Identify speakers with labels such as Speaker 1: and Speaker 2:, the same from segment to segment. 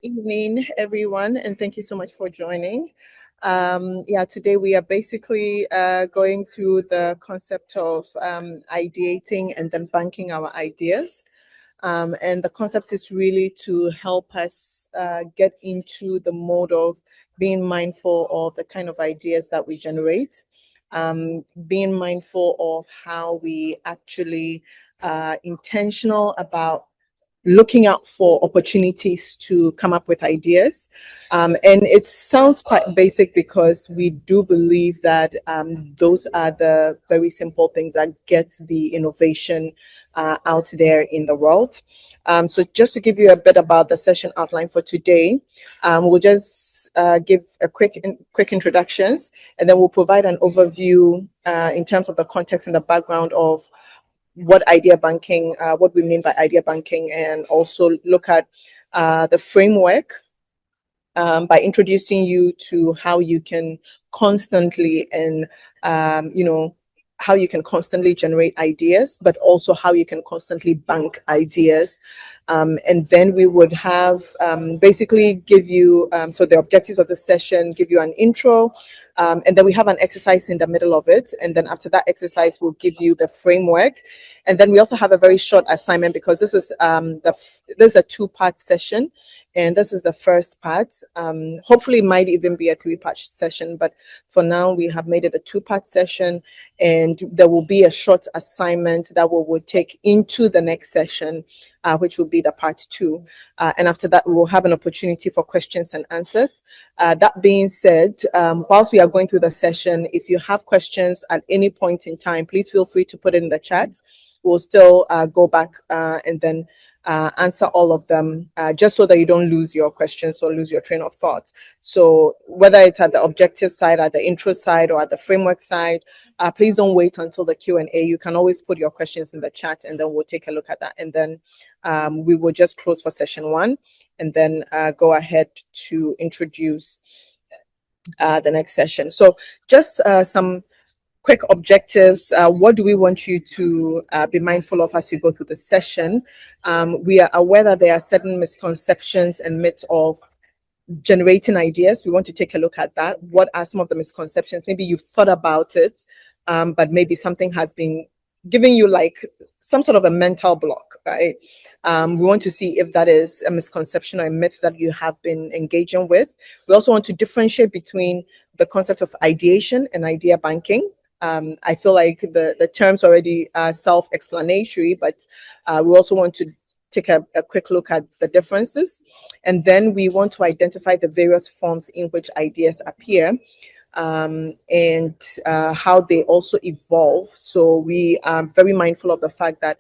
Speaker 1: Evening, everyone, and thank you so much for joining. Today we are basically going through the concept of ideating and then banking our ideas. And the concept is really to help us get into the mode of being mindful of the kind of ideas that we generate, being mindful of how we actually intentional about looking out for opportunities to come up with ideas. And it sounds quite basic because we do believe that those are the very simple things that get the innovation out there in the world. So just to give you a bit about the session outline for today, we'll just give a quick introductions, and then we'll provide an overview in terms of the context and the background of what we mean by idea banking, and also look at the framework by introducing you to how you can constantly and how you can constantly generate ideas, but also how you can constantly bank ideas. And then we would have basically give you so the objectives of the session, give you an intro, and then we have an exercise in the middle of it. And then after that exercise, we'll give you the framework. And then we also have a very short assignment because this is this is a two-part session, and this is the first part. Hopefully, it might even be a three-part session, but for now, we have made it a two-part session, and there will be a short assignment that we will take into the next session, which will be the part two. And after that, we will have an opportunity for questions and answers. That being said, whilst we are going through the session, if you have questions at any point in time, please feel free to put it in the chat. We'll still go back and then answer all of them, just so that you don't lose your questions or lose your train of thought. So whether it's at the objective side, at the intro side, or at the framework side, please don't wait until the Q&A. You can always put your questions in the chat, and then we'll take a look at that. And then we will just close for session one, and then go ahead to introduce the next session. So just some quick objectives. What do we want you to be mindful of as you go through the session? We are aware that there are certain misconceptions and myths of generating ideas. We want to take a look at that. What are some of the misconceptions? Maybe you've thought about it, but maybe something has been giving you like some sort of a mental block, right? We want to see if that is a misconception or a myth that you have been engaging with. We also want to differentiate between the concept of ideation and idea banking. I feel like the terms already are self-explanatory, but we also want to take a quick look at the differences. And then we want to identify the various forms in which ideas appear, and how they also evolve. So we are very mindful of the fact that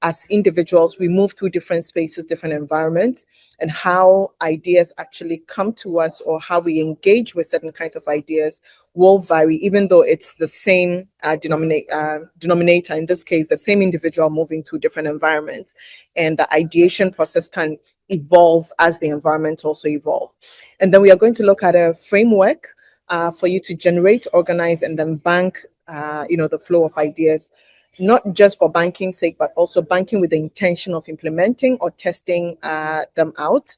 Speaker 1: as individuals, we move through different spaces, different environments, and how ideas actually come to us or how we engage with certain kinds of ideas will vary, even though it's the same denominator, in this case, the same individual moving through different environments. And the ideation process can evolve as the environment also evolve. And then we are going to look at a framework for you to generate, organize, and then bank, the flow of ideas, not just for banking's sake, but also banking with the intention of implementing or testing them out.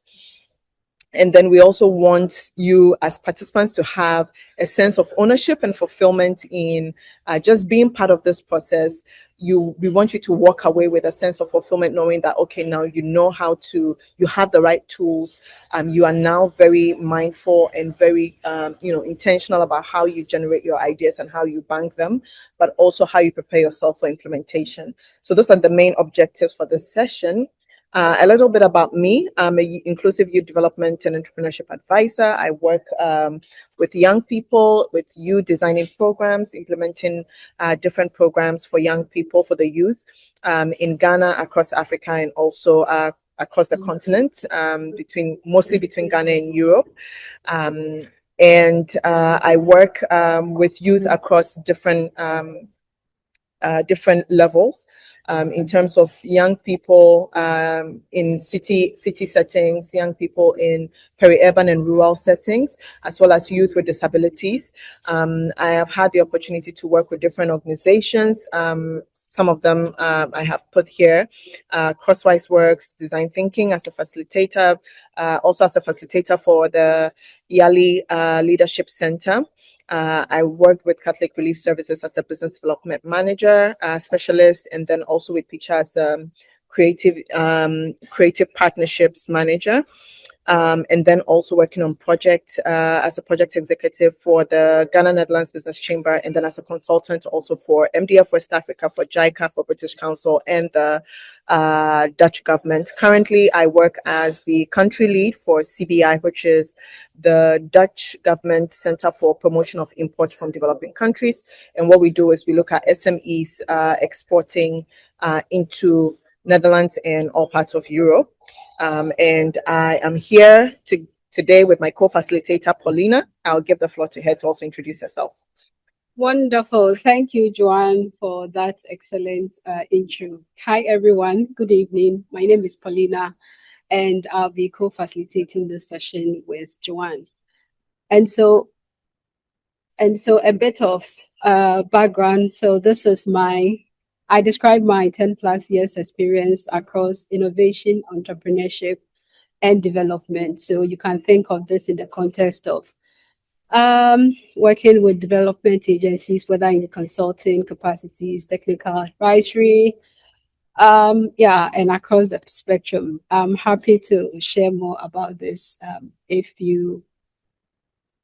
Speaker 1: And then we also want you as participants to have a sense of ownership and fulfillment in just being part of this process. We want you to walk away with a sense of fulfillment, knowing that, okay, now you have the right tools. You are now very mindful and very, intentional about how you generate your ideas and how you bank them, but also how you prepare yourself for implementation. So those are the main objectives for this session. A little bit about me. I'm an inclusive youth development and entrepreneurship advisor. I work with young people, with youth designing programs, implementing different programs for young people, for the youth in Ghana, across Africa, and also across the continent, mostly between Ghana and Europe. And I work with youth across different levels, in terms of young people in city settings, young people in peri-urban and rural settings, as well as youth with disabilities. I have had the opportunity to work with different organizations, some of them I have put here. Crosswise Works, Design Thinking as a facilitator, also as a facilitator for the Yali Leadership Center. I worked with Catholic Relief Services as a business development manager, specialist, and then also with Picha as a creative partnerships manager. And then also working on project as a project executive for the Ghana Netherlands Business Chamber, and then as a consultant also for MDF West Africa, for JICA, for British Council, and the Dutch government. Currently, I work as the country lead for CBI, which is the Dutch government Center for Promotion of Imports from Developing Countries. And what we do is we look at SMEs exporting into Netherlands and all parts of Europe. And I am here today with my co-facilitator, Paulina. I'll give the floor to her to also introduce herself.
Speaker 2: Wonderful. Thank you, Joanne, for that excellent intro. Hi, everyone. Good evening. My name is Paulina, and I'll be co-facilitating this session with Joanne. And so a bit of background. So this is I describe my 10 plus years experience across innovation, entrepreneurship, and development. So you can think of this in the context of working with development agencies, whether in consulting capacities, technical advisory, and across the spectrum. I'm happy to share more about this if you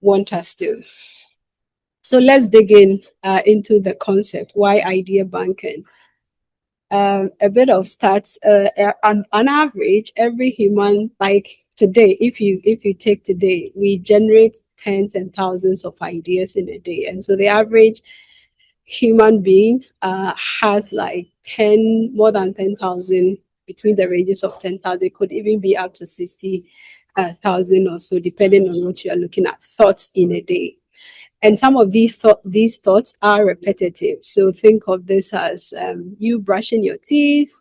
Speaker 2: want us to. So let's dig in into the concept. Why idea banking? A bit of stats. On average, every human, like today, if you take today, we generate tens and thousands of ideas in a day, and so the average human being has like more than 10,000, between the ranges of 10,000, could even be up to 60,000 or so, depending on what you are looking at, thoughts in a day. And some of these thoughts are repetitive. So think of this as you brushing your teeth,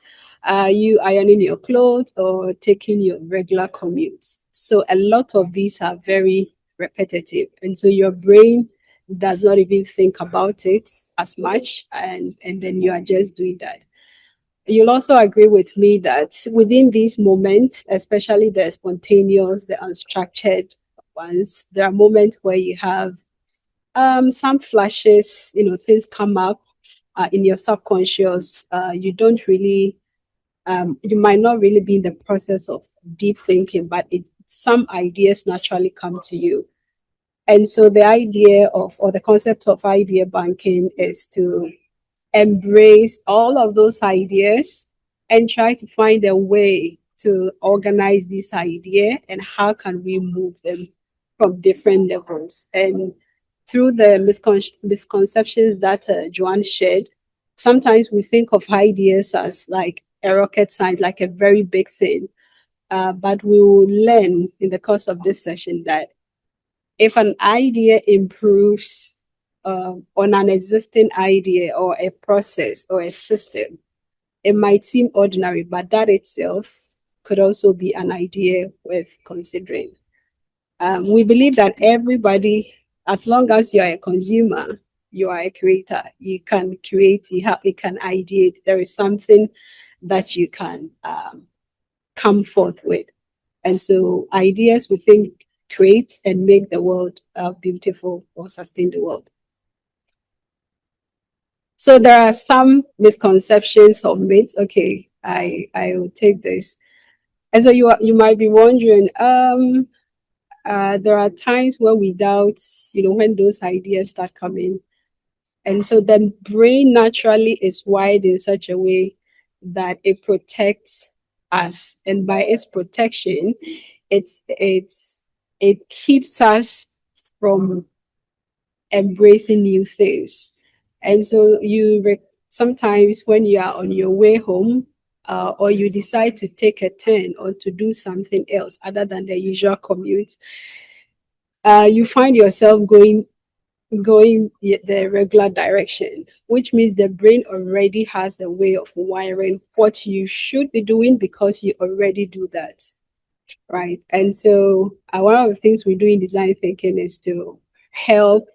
Speaker 2: you ironing your clothes, or taking your regular commutes. So a lot of these are very repetitive. And so your brain does not even think about it as much. And then you are just doing that. You'll also agree with me that within these moments, especially the spontaneous, the unstructured ones, there are moments where you have some flashes, things come up in your subconscious. You don't really, you might not really be in the process of deep thinking, but some ideas naturally come to you. And so the idea of, or the concept of idea banking is to embrace all of those ideas and try to find a way to organize this idea and how can we move them from different levels. And through the misconceptions that Joanne shared, sometimes we think of ideas as like a rocket science, like a very big thing. But we will learn in the course of this session that if an idea improves on an existing idea or a process or a system, it might seem ordinary, but that itself could also be an idea worth considering. We believe that everybody, as long as you are a consumer, you are a creator. You can create, you can ideate. There is something that you can come forth with. And so ideas, we think, create and make the world beautiful or sustain the world. So there are some misconceptions or myths. Okay, I will take this. And so you might be wondering, there are times where we doubt, when those ideas start coming. And so the brain naturally is wired in such a way that it protects us. And by its protection, it keeps us from embracing new things. And so sometimes when you are on your way home, or you decide to take a turn or to do something else other than the usual commute, you find yourself going the regular direction, which means the brain already has a way of wiring what you should be doing because you already do that, right? And so one of the things we do in design thinking is to help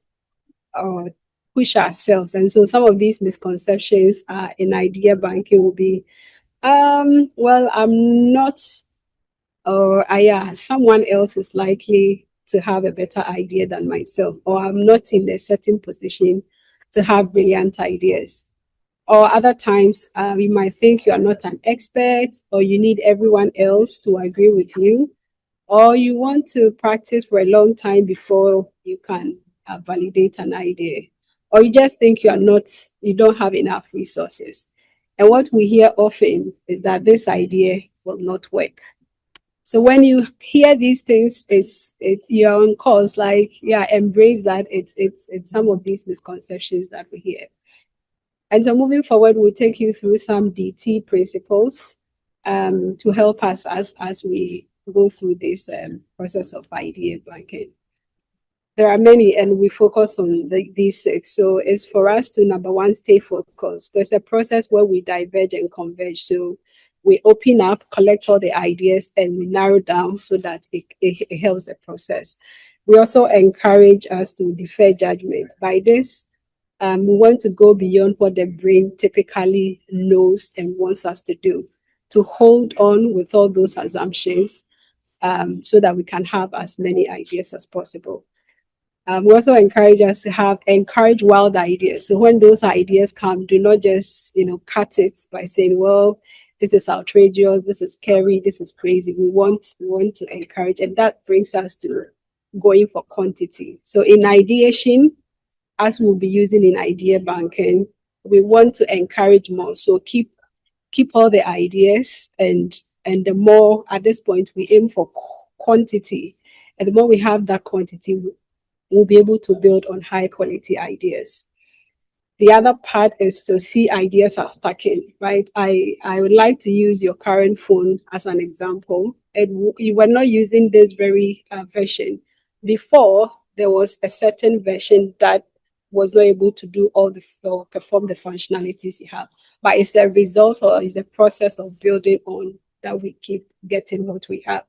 Speaker 2: push ourselves. And so some of these misconceptions in idea banking will be, well, I'm not, or yeah, someone else is likely to have a better idea than myself, or I'm not in a certain position to have brilliant ideas. Or other times, you might think you are not an expert, or you need everyone else to agree with you, or you want to practice for a long time before you can validate an idea, or you just think you don't have enough resources. And what we hear often is that this idea will not work. So when you hear these things, it's you're on course. Like, yeah, embrace that. It's some of these misconceptions that we hear. And so moving forward, we'll take you through some DT principles to help us as we go through this process of idea banking. There are many, and we focus on these six. So it's for us to, number one, stay focused. There's a process where we diverge and converge. So we open up, collect all the ideas, and we narrow down so that it helps the process. We also encourage us to defer judgment. By this, we want to go beyond what the brain typically knows and wants us to do, to hold on with all those assumptions so that we can have as many ideas as possible. We also encourage us to encourage wild ideas. So when those ideas come, do not just cut it by saying, "Well, this is outrageous, this is scary, this is crazy." We want to encourage, and that brings us to going for quantity. So in ideation, as we'll be using in idea banking, we want to encourage more. So keep all the ideas, and the more at this point we aim for quantity, and the more we have that quantity, we'll be able to build on high quality ideas. The other part is to see ideas as stacking, right? I would like to use your current phone as an example. You were not using this very version. Before, there was a certain version that was not able to do or perform the functionalities you have. But it's the result, or it's the process of building on, that we keep getting what we have.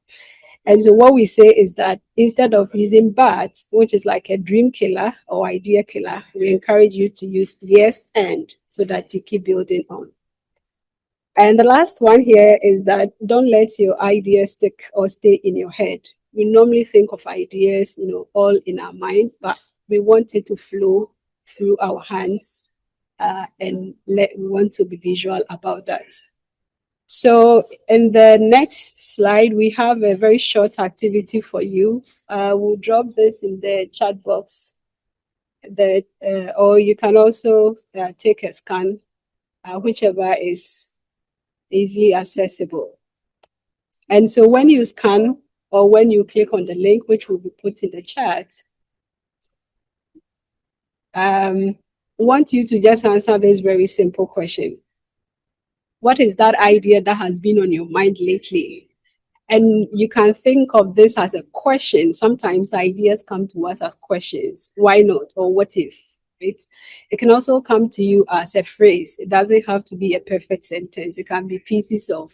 Speaker 2: And so what we say is that instead of using but, which is like a dream killer or idea killer, we encourage you to use yes and, so that you keep building on. And the last one here is that don't let your ideas stick or stay in your head. We normally think of ideas, all in our mind, but we want it to flow through our hands, and we want to be visual about that. So in the next slide, we have a very short activity for you. We'll drop this in the chat box, or you can also take a scan, whichever is easily accessible. And so when you scan, or when you click on the link, which will be put in the chat, I want you to just answer this very simple question. What is that idea that has been on your mind lately? And you can think of this as a question. Sometimes ideas come to us as questions. Why not? Or what if? Right? It can also come to you as a phrase. It doesn't have to be a perfect sentence. It can be pieces of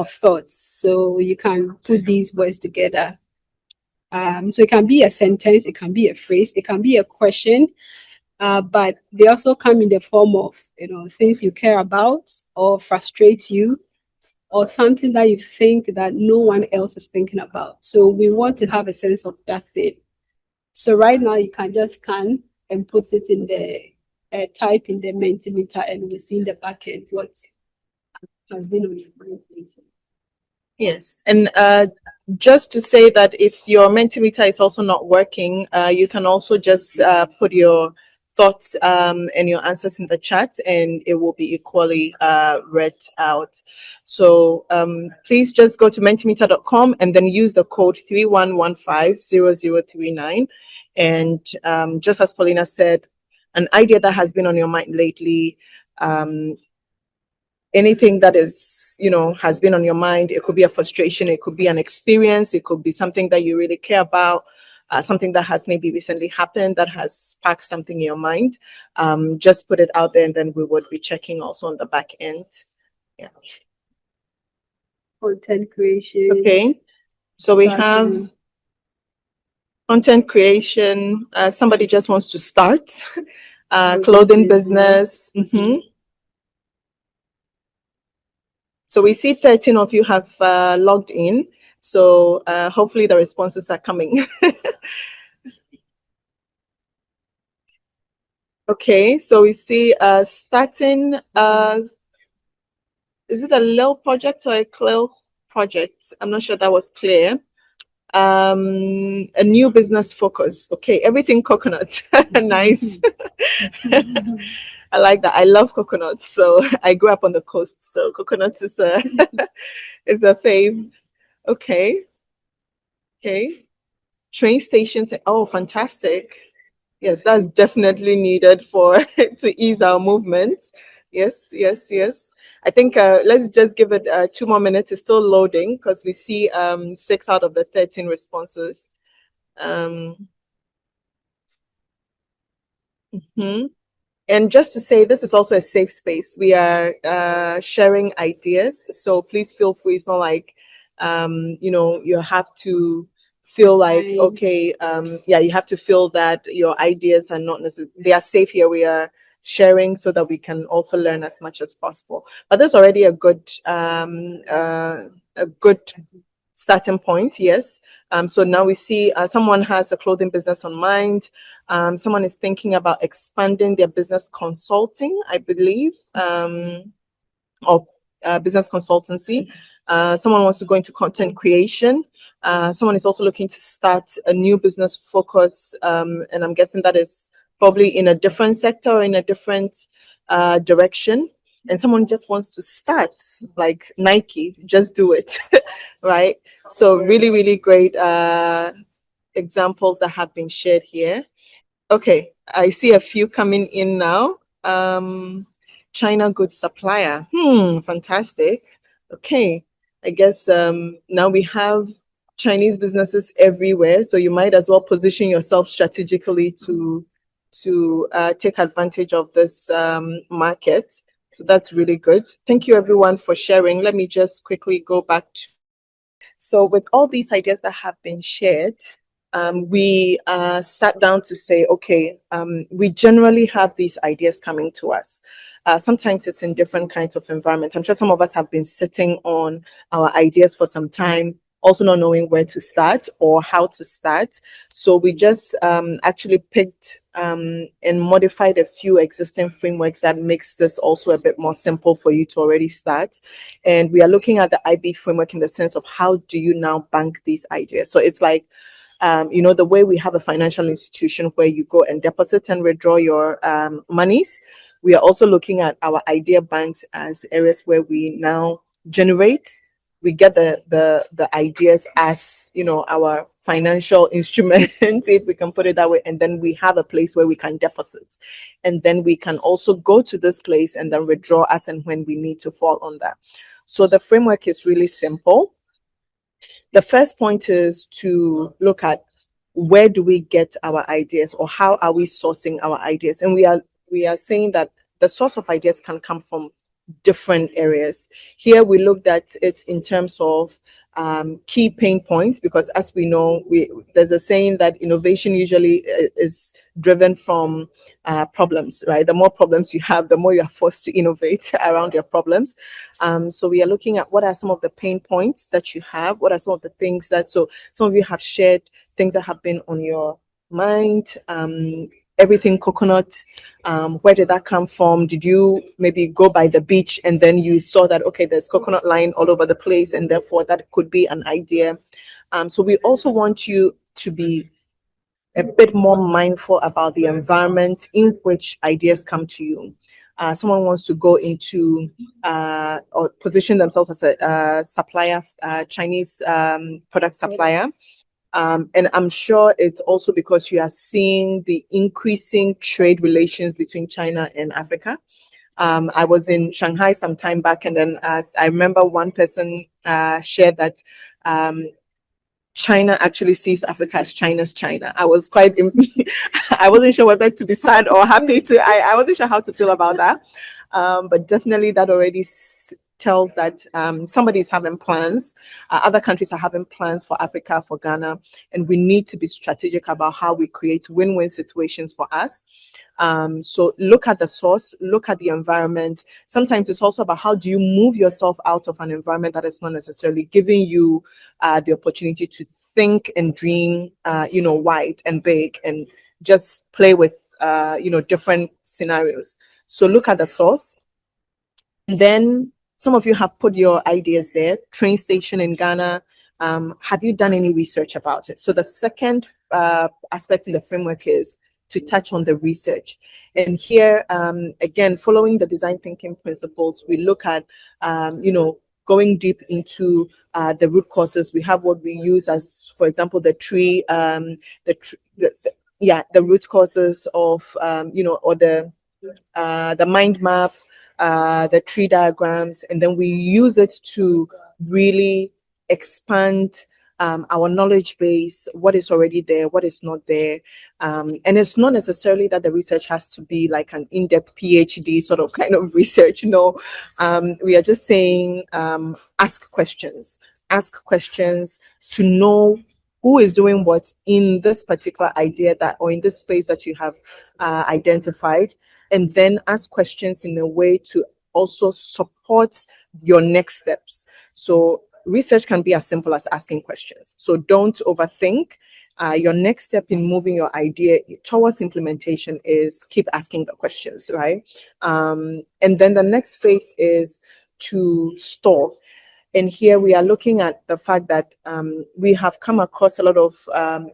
Speaker 2: thoughts. So you can put these words together. So it can be a sentence, it can be a phrase, it can be a question, but they also come in the form of things you care about or frustrate you, or something that you think that no one else is thinking about. So we want to have a sense of that thing. So right now you can just scan and put it in the type in the Mentimeter, and we see in the back end what has been on your mind.
Speaker 1: Yes, and just to say that if your Mentimeter is also not working, you can also just put your thoughts and your answers in the chat, and it will be equally read out. So please just go to mentimeter.com and then use the code 31150039. And just as Paulina said, an idea that has been on your mind lately, anything that is, has been on your mind. It could be a frustration, it could be an experience, it could be something that you really care about, something that has maybe recently happened that has sparked something in your mind. Just put it out there, and then we would be checking also on the back end. Yeah.
Speaker 2: Content creation.
Speaker 1: Okay. So we have content creation. Somebody just wants to start. clothing business. So we see 13 of you have logged in. So hopefully the responses are coming. Okay, so we see starting, is it a Lil project or a Clil project? I'm not sure that was clear. A new business focus. Okay, everything coconut. Nice. I like that. I love coconuts. So I grew up on the coast. So coconuts is a is a fave. Okay. Okay. Train stations. Oh, fantastic. Yes, that's definitely needed for to ease our movements. Yes, yes, yes. I think let's just give it 2 more minutes. It's still loading because we see 6 out of the 13 responses. Um, mhm. And just to say, this is also a safe space. We are sharing ideas, so please feel free. It's not like, you have to feel like, okay, yeah, you have to feel that your ideas are not necessarily, they are safe here. We are sharing so that we can also learn as much as possible. But there's already a good starting point. Yes. So now we see someone has a clothing business on mind. Someone is thinking about expanding their business consulting, I believe, or business consultancy. Someone wants to go into content creation. Someone is also looking to start a new business focus, and I'm guessing that is probably in a different sector or in a different direction. And someone just wants to start, like Nike, just do it, right? So really, really great examples that have been shared here. Okay, I see a few coming in now. China goods supplier. Fantastic. Okay, I guess now we have Chinese businesses everywhere, so you might as well position yourself strategically to take advantage of this market. So that's really good. Thank you everyone for sharing. Let me just quickly go back to so, with all these ideas that have been shared, we sat down to say, okay, we generally have these ideas coming to us. Sometimes it's in different kinds of environments. I'm sure some of us have been sitting on our ideas for some time, also not knowing where to start or how to start. So we just actually picked and modified a few existing frameworks that makes this also a bit more simple for you to already start. And we are looking at the IB framework in the sense of how do you now bank these ideas. So it's like the way we have a financial institution where you go and deposit and withdraw your monies, we are also looking at our idea banks as areas where we now generate. We get the ideas as our financial instrument, if we can put it that way, and then we have a place where we can deposit, and then we can also go to this place and then withdraw as and when we need to fall on that. So the framework is really simple. The first point is to look at where do we get our ideas or how are we sourcing our ideas, and we are saying that the source of ideas can come from different areas. Here we looked at it in terms of key pain points, because as we know, there's a saying that innovation usually is driven from problems, right? The more problems you have, the more you are forced to innovate around your problems. So we are looking at what are some of the pain points that you have, what are some of the things that, so some of you have shared things that have been on your mind. Everything coconut, where did that come from? Did you maybe go by the beach and then you saw that, okay, there's coconut line all over the place, and therefore that could be an idea. So we also want you to be a bit more mindful about the environment in which ideas come to you. Someone wants to go into or position themselves as a supplier, Chinese product supplier. And I'm sure it's also because you are seeing the increasing trade relations between China and Africa. I was in Shanghai some time back, and then I remember one person shared that China actually sees Africa as China's China. I was quite, I wasn't sure whether to be sad or happy I wasn't sure how to feel about that. But definitely that already tells that somebody is having plans, other countries are having plans for Africa, for Ghana, and we need to be strategic about how we create win-win situations for us. So look at the source, look at the environment. Sometimes it's also about how do you move yourself out of an environment that is not necessarily giving you the opportunity to think and dream, wide and big, and just play with, different scenarios. So look at the source. And then some of you have put your ideas there. Train station in Ghana. Have you done any research about it? So the second aspect in the framework is to touch on the research. And here, again, following the design thinking principles, we look at, going deep into the root causes. We have what we use as, for example, the tree, the root causes of, or the mind map, the tree diagrams, and then we use it to really expand our knowledge base, what is already there, what is not there. And it's not necessarily that the research has to be like an in-depth PhD sort of kind of research. No, we are just saying ask questions to know who is doing what in this particular idea that, or in this space that you have identified, and then ask questions in a way to also support your next steps. So research can be as simple as asking questions. So don't overthink. Your next step in moving your idea towards implementation is keep asking the questions, right? And then the next phase is to store. And here we are looking at the fact that we have come across a lot of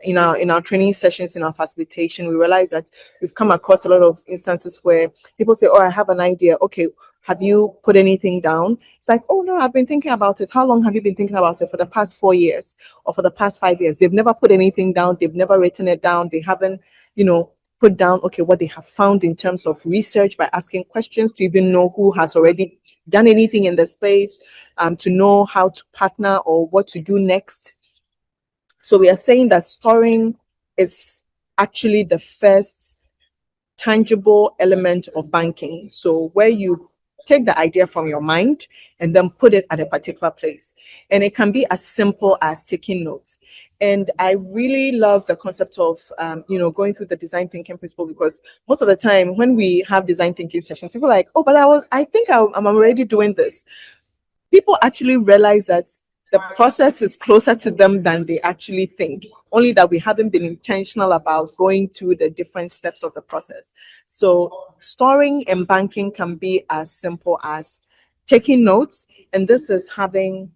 Speaker 1: in our training sessions, in our facilitation, we realize that we've come across a lot of instances where people say, oh, I have an idea. Okay, have you put anything down? It's like, oh no, I've been thinking about it. How long have you been thinking about it? For the past 4 years or for the past 5 years? They've never put anything down. They've never written it down. They haven't, put down, okay, what they have found in terms of research by asking questions to even know who has already done anything in the space, to know how to partner or what to do next. So we are saying that storing is actually the first tangible element of banking. So where you take the idea from your mind and then put it at a particular place. And it can be as simple as taking notes. And I really love the concept of, going through the design thinking principle, because most of the time when we have design thinking sessions, people are like, oh, but I think I'm already doing this. People actually realize that the process is closer to them than they actually think, only that we haven't been intentional about going through the different steps of the process. So storing and banking can be as simple as taking notes, and this is having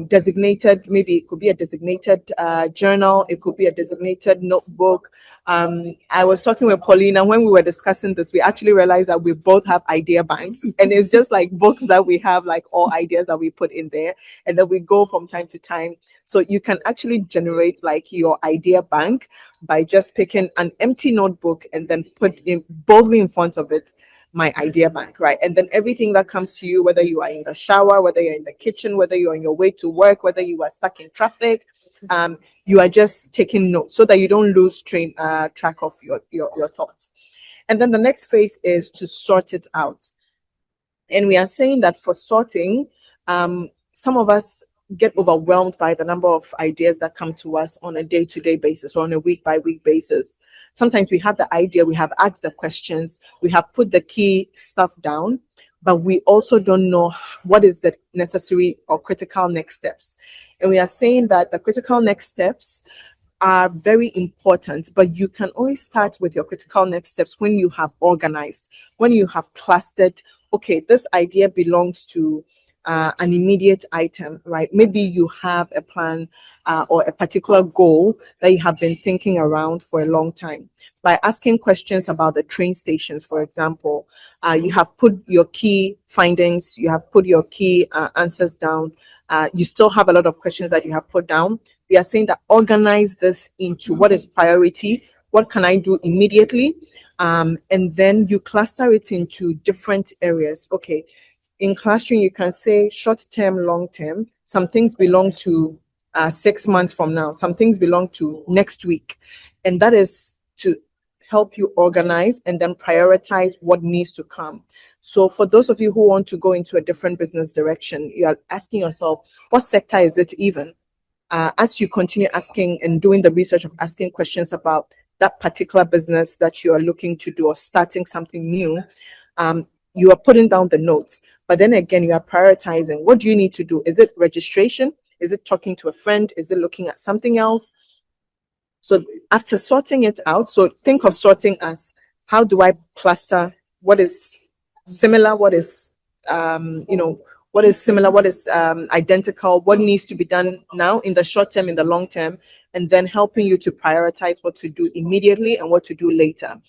Speaker 1: designated, maybe it could be a designated journal, it could be a designated notebook. I was talking with Paulina when we were discussing this, we actually realized that we both have idea banks, and it's just like books that we have, like all ideas that we put in there, and then we go from time to time. So you can actually generate like your idea bank by just picking an empty notebook and then put in boldly in front of it my idea bank, right? And then everything that comes to you, whether you are in the shower, whether you're in the kitchen, whether you're on your way to work, whether you are stuck in traffic, you are just taking notes so that you don't lose track of your thoughts. And then the next phase is to sort it out. And we are saying that for sorting, some of us get overwhelmed by the number of ideas that come to us on a day-to-day basis or on a week-by-week basis. Sometimes we have the idea, we have asked the questions, we have put the key stuff down, but we also don't know what is the necessary or critical next steps. And we are saying that the critical next steps are very important, but you can only start with your critical next steps when you have organized, when you have clustered, okay, this idea belongs to an immediate item, right? Maybe you have a plan or a particular goal that you have been thinking around for a long time. By asking questions about the train stations, for example, you have put your key findings, you have put your key answers down. You still have a lot of questions that you have put down. We are saying that organize this into what is priority, what can I do immediately, and then you cluster it into different areas. Okay, in classroom, you can say short term, long term. Some things belong to 6 months from now. Some things belong to next week. And that is to help you organize and then prioritize what needs to come. So for those of you who want to go into a different business direction, you are asking yourself, what sector is it even? As you continue asking and doing the research of asking questions about that particular business that you are looking to do or starting something new, you are putting down the notes. But then again, you are prioritizing. What do you need to do? Is it registration? Is it talking to a friend? Is it looking at something else? So after sorting it out, so think of sorting as, how do I cluster what is similar, what is what is similar, what is identical, what needs to be done now in the short term, in the long term, and then helping you to prioritize what to do immediately and what to do later.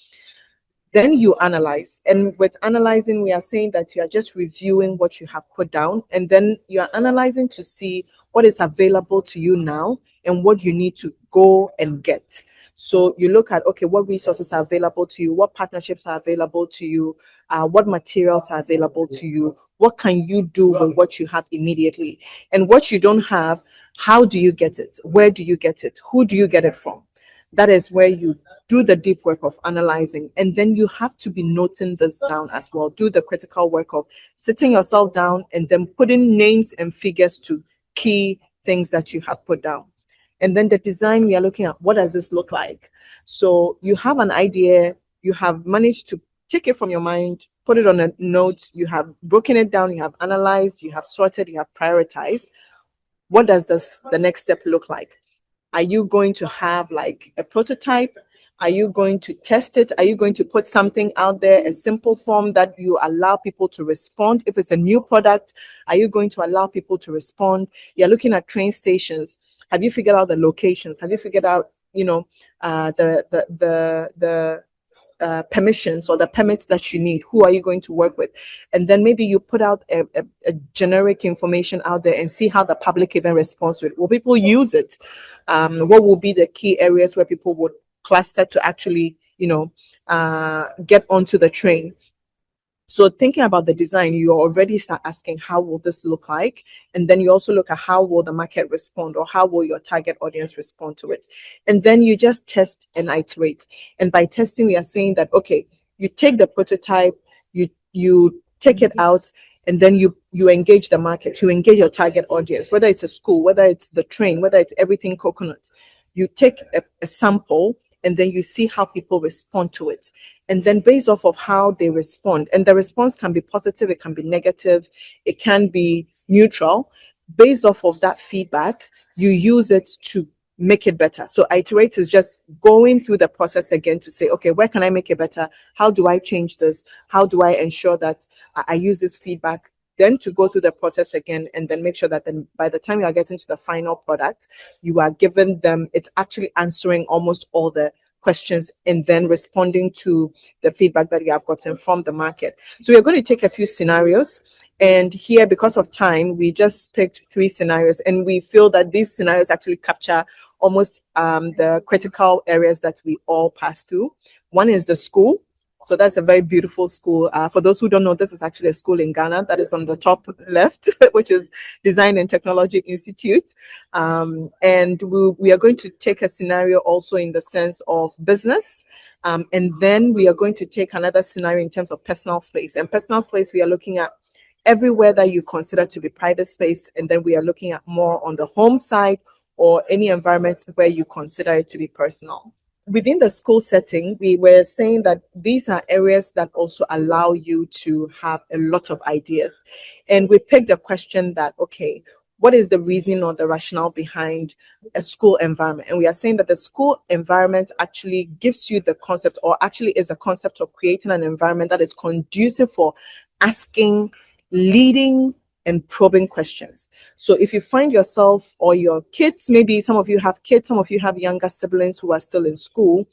Speaker 1: Then you analyze. And with analyzing, we are saying that you are just reviewing what you have put down, and then you are analyzing to see what is available to you now and what you need to go and get. So you look at, okay, what resources are available to you, what partnerships are available to you, what materials are available to you, what can you do with what you have immediately, and what you don't have, how do you get it, where do you get it, who do you get it from? That is where you do the deep work of analyzing, and then you have to be noting this down as well. Do the critical work of sitting yourself down and then putting names and figures to key things that you have put down. And then the design, we are looking at, what does this look like? So you have an idea, you have managed to take it from your mind, put it on a note, you have broken it down, you have analyzed, you have sorted, you have prioritized. What does the next step look like? Are you going to have like a prototype? Are you going to test it? Are you going to put something out there, a simple form that you allow people to respond? If it's a new product, are you going to allow people to respond? You're looking at train stations. Have you figured out the locations? Have you figured out, the permissions or the permits that you need? Who are you going to work with? And then maybe you put out a generic information out there and see how the public even responds to it. Will people use it? What will be the key areas where people would cluster to actually, get onto the train? So thinking about the design, you already start asking, how will this look like? And then you also look at, how will the market respond, or how will your target audience respond to it? And then you just test and iterate. And by testing, we are saying that, okay, you take the prototype, you take it out, and then you engage the market, you engage your target audience, whether it's a school, whether it's the train, whether it's everything coconut. You take a sample, and then you see how people respond to it. And then based off of how they respond, and the response can be positive, it can be negative, it can be neutral. Based off of that feedback, you use it to make it better. So iterate is just going through the process again to say, okay, where can I make it better? How do I change this? How do I ensure that I use this feedback? Then to go through the process again, and then make sure that then by the time you are getting to the final product, you are giving them, it's actually answering almost all the questions and then responding to the feedback that you have gotten from the market. So we're going to take a few scenarios. And here, because of time, we just picked 3 scenarios, and we feel that these scenarios actually capture almost the critical areas that we all pass through. One is the school. So that's a very beautiful school. For those who don't know, this is actually a school in Ghana that is on the top left, which is Design and Technology Institute. And we are going to take a scenario also in the sense of business. And then we are going to take another scenario in terms of personal space. And personal space, we are looking at everywhere that you consider to be private space. And then we are looking at more on the home side, or any environment where you consider it to be personal. Within the school setting, we were saying that these are areas that also allow you to have a lot of ideas. And we picked a question that, okay, what is the reasoning or the rationale behind a school environment? And we are saying that the school environment actually gives you the concept, or actually is a concept of creating an environment that is conducive for asking, leading, and probing questions. So if you find yourself, or your kids, maybe some of you have kids, some of you have younger siblings who are still in school,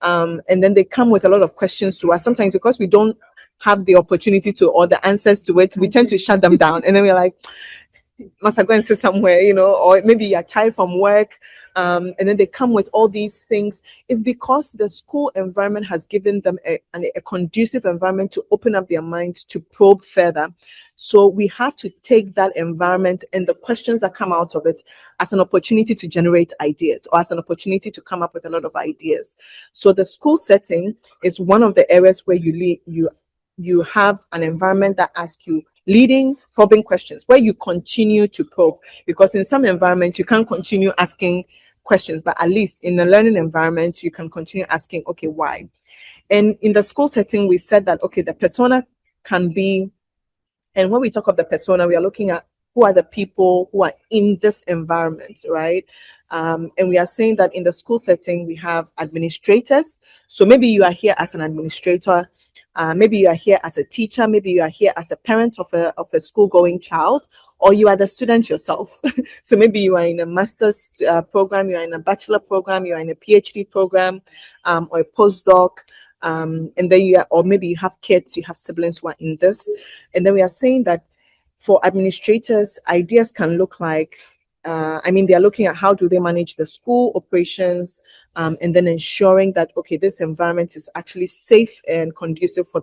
Speaker 1: and then they come with a lot of questions to us, sometimes because we don't have the opportunity to, or the answers to it, we tend to shut them down. And then we're like, must I go and sit somewhere, or maybe you're tired from work, and then they come with all these things. It's because the school environment has given them a conducive environment to open up their minds to probe further. So we have to take that environment and the questions that come out of it as an opportunity to generate ideas, or as an opportunity to come up with a lot of ideas. So the school setting is one of the areas where you have an environment that asks you leading probing questions, where you continue to probe, because in some environments you can't continue asking questions, but at least in a learning environment you can continue asking, okay, why? And in the school setting we said that, okay, the persona can be, and when we talk of the persona, we are looking at who are the people who are in this environment, right? And we are saying that in the school setting, we have administrators. So maybe you are here as an administrator, maybe you are here as a teacher, maybe you are here as a parent of a school going child, or you are the student yourself. So maybe you are in a master's program, you are in a bachelor program, you are in a PhD program, or a postdoc. And then or maybe you have kids, you have siblings who are in this. And then we are saying that for administrators, ideas can look like, they're looking at how do they manage the school operations, and then ensuring that, okay, this environment is actually safe and conducive for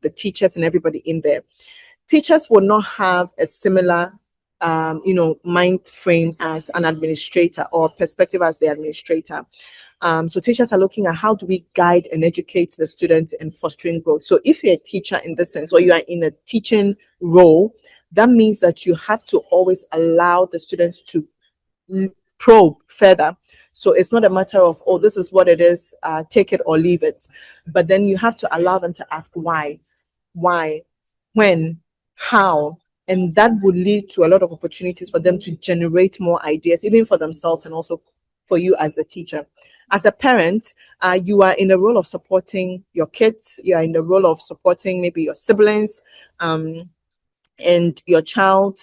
Speaker 1: the teachers and everybody in there. Teachers will not have a similar mind frame as an administrator, or perspective as the administrator. So teachers are looking at how do we guide and educate the students in fostering growth. So if you're a teacher in this sense, or you are in a teaching role, that means that you have to always allow the students to probe further. So it's not a matter of, oh, this is what it is, take it or leave it. But then you have to allow them to ask why, when, how, and that would lead to a lot of opportunities for them to generate more ideas, even for themselves and also for you as the teacher. As a parent, you are in the role of supporting your kids, you are in the role of supporting maybe your siblings, and your child,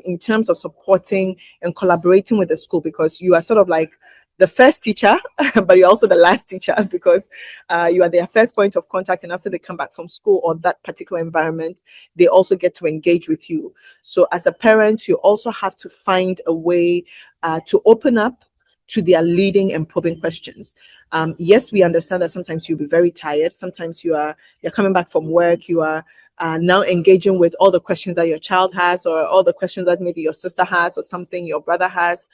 Speaker 1: in terms of supporting and collaborating with the school, because you are sort of like the first teacher, but you're also the last teacher, because you are their first point of contact. And after they come back from school or that particular environment, they also get to engage with you. So as a parent, you also have to find a way to open up to their leading and probing questions. Yes, we understand that sometimes you'll be very tired. Sometimes you're coming back from work. You are now engaging with all the questions that your child has, or all the questions that maybe your sister has, or something your brother has.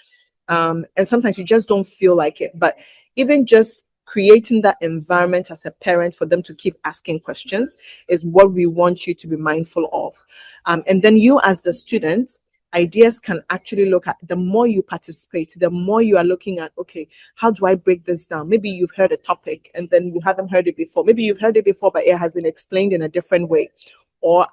Speaker 1: And sometimes you just don't feel like it. But even just creating that environment as a parent for them to keep asking questions is what we want you to be mindful of. And then you as the student, ideas can actually look at, the more you participate, the more you are looking at, okay, how do I break this down? Maybe you've heard a topic and then you haven't heard it before. Maybe you've heard it before, but it has been explained in a different way. Or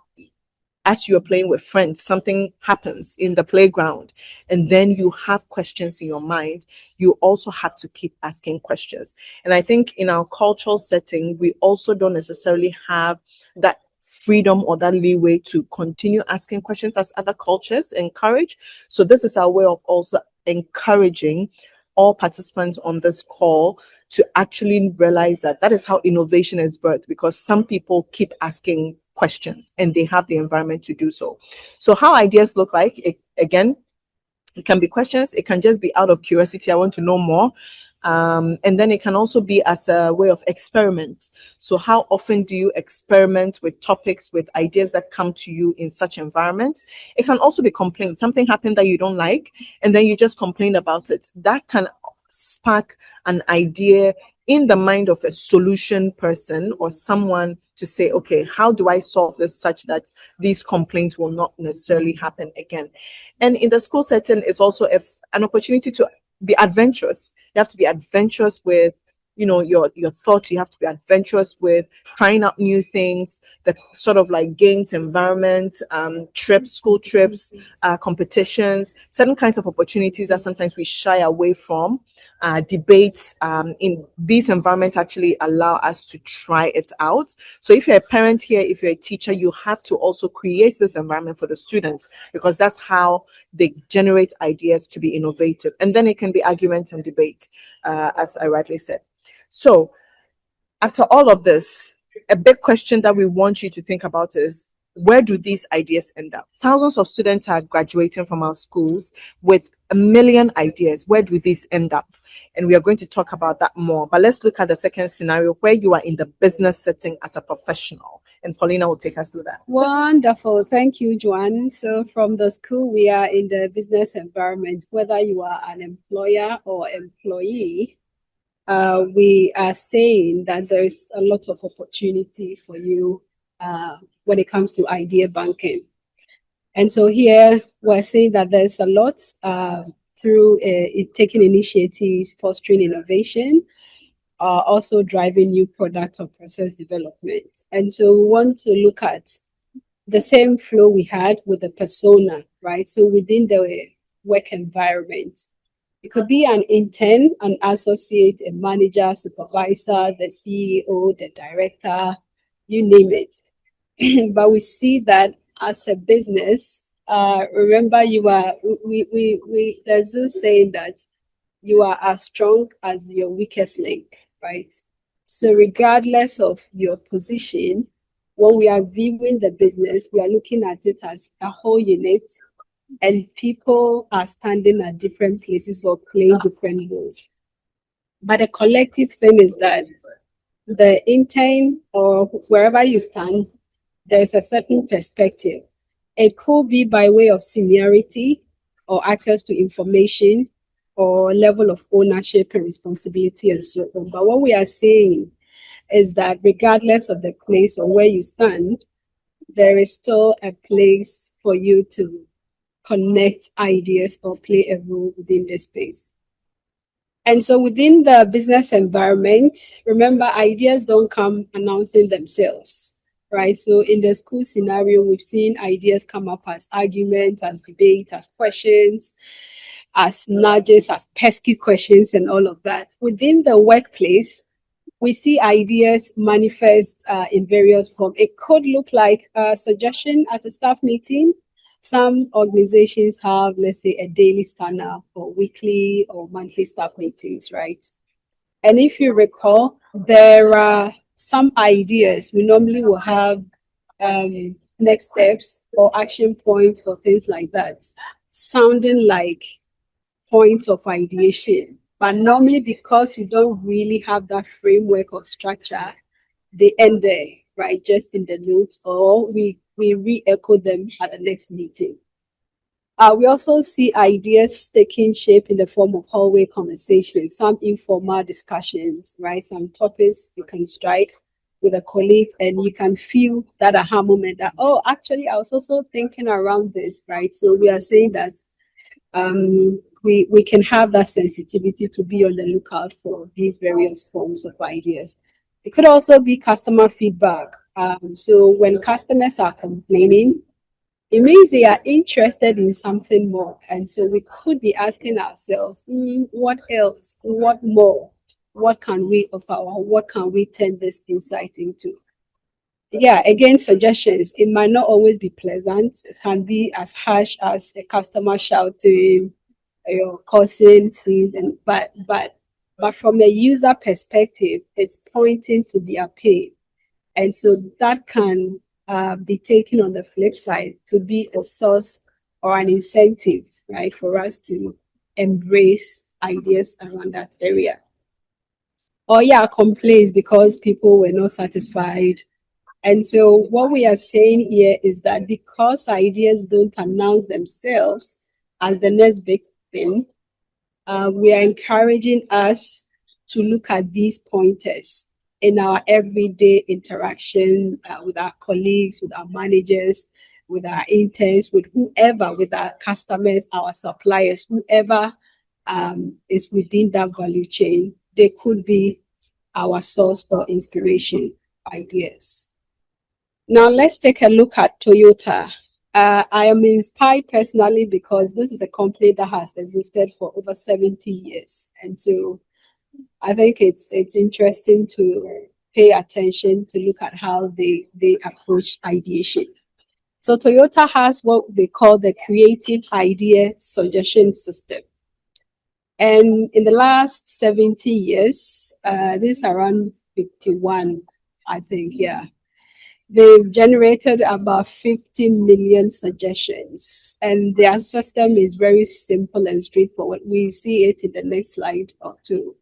Speaker 1: as you're playing with friends, something happens in the playground, and then you have questions in your mind. You also have to keep asking questions. And I think in our cultural setting, we also don't necessarily have that freedom or that leeway to continue asking questions as other cultures encourage. So this is our way of also encouraging all participants on this call to actually realize that that is how innovation is birthed, because some people keep asking questions and they have the environment to do so. So how ideas look like, again, it can be questions, it can just be out of curiosity, I want to know more. And then it can also be as a way of experiment. So how often do you experiment with topics, with ideas that come to you in such environments? It can also be complaint. Something happened that you don't like, and then you just complain about it. That can spark an idea in the mind of a solution person or someone to say, okay, how do I solve this such that these complaints will not necessarily happen again? And in the school setting, it's also an opportunity to be adventurous. You have to be adventurous with, your thoughts. You have to be adventurous with trying out new things, the sort of like games environment, trips, school trips, competitions, certain kinds of opportunities that sometimes we shy away from. Debates, in these environments actually allow us to try it out. So if you're a parent here, if you're a teacher, you have to also create this environment for the students, because that's how they generate ideas to be innovative. And then it can be argument and debate, as I rightly said. So after all of this, a big question that we want you to think about is, where do these ideas end up? Thousands of students are graduating from our schools with a million ideas. Where do these end up? And we are going to talk about that more. But let's look at the second scenario where you are in the business setting as a professional. And Paulina will take us through that.
Speaker 2: Wonderful. Thank you, Joanne. So from the school, we are in the business environment, whether you are an employer or employee. We are saying that there is a lot of opportunity for you when it comes to idea banking. And so here we're saying that there's a lot through taking initiatives, fostering innovation, also driving new product or process development. And so we want to look at the same flow we had with the persona, right? So within the work environment, it could be an intern, an associate, a manager, supervisor, the CEO, the director, you name it. But we see that as a business, remember there's this saying that you are as strong as your weakest link, right? So regardless of your position, when we are viewing the business, we are looking at it as a whole unit, and people are standing at different places or playing different roles. But the collective thing is that the intern or wherever you stand, there's a certain perspective. It could be by way of seniority or access to information or level of ownership and responsibility and so on. But what we are saying is that regardless of the place or where you stand, there is still a place for you to connect ideas or play a role within the space. And so within the business environment, remember, ideas don't come announcing themselves, right? So in the school scenario, we've seen ideas come up as arguments, as debate, as questions, as nudges, as pesky questions, and all of that. Within the workplace, we see ideas manifest in various forms. It could look like a suggestion at a staff meeting. Some organizations have, let's say, a daily scanner or weekly or monthly staff meetings, right? And if you recall, there are some ideas we normally will have next steps or action points or things like that, sounding like points of ideation. But normally, because you don't really have that framework or structure, they end there, right? Just in the notes, or we re-echo them at the next meeting. We also see ideas taking shape in the form of hallway conversations, some informal discussions, right? Some topics you can strike with a colleague and you can feel that aha moment that, oh, actually, I was also thinking around this, right? So we are saying that we can have that sensitivity to be on the lookout for these various forms of ideas. It could also be customer feedback. So when customers are complaining, it means they are interested in something more. And so we could be asking ourselves, what else? What more? What can we offer? Or what can we turn this insight into? Yeah, again, suggestions. It might not always be pleasant. It can be as harsh as a customer shouting, causing scenes, and but from a user perspective, it's pointing to their pain, and so that can be taken on the flip side to be a source or an incentive, right, for us to embrace ideas around that area. Or yeah, complaints because people were not satisfied. And so what we are saying here is that because ideas don't announce themselves as the next big thing, we are encouraging us to look at these pointers in our everyday interaction with our colleagues, with our managers, with our interns, with whoever, with our customers, our suppliers, whoever is within that value chain. They could be our source for inspiration ideas. Now let's take a look at Toyota. I am inspired personally because this is a company that has existed for over 70 years. And so I think it's interesting to pay attention to look at how they approach ideation. So Toyota has what they call the creative idea suggestion system. And in the last 70 years, this is around 51, I think, yeah. They've generated about 50 million suggestions, and their system is very simple and straightforward. We see it in the next slide or two.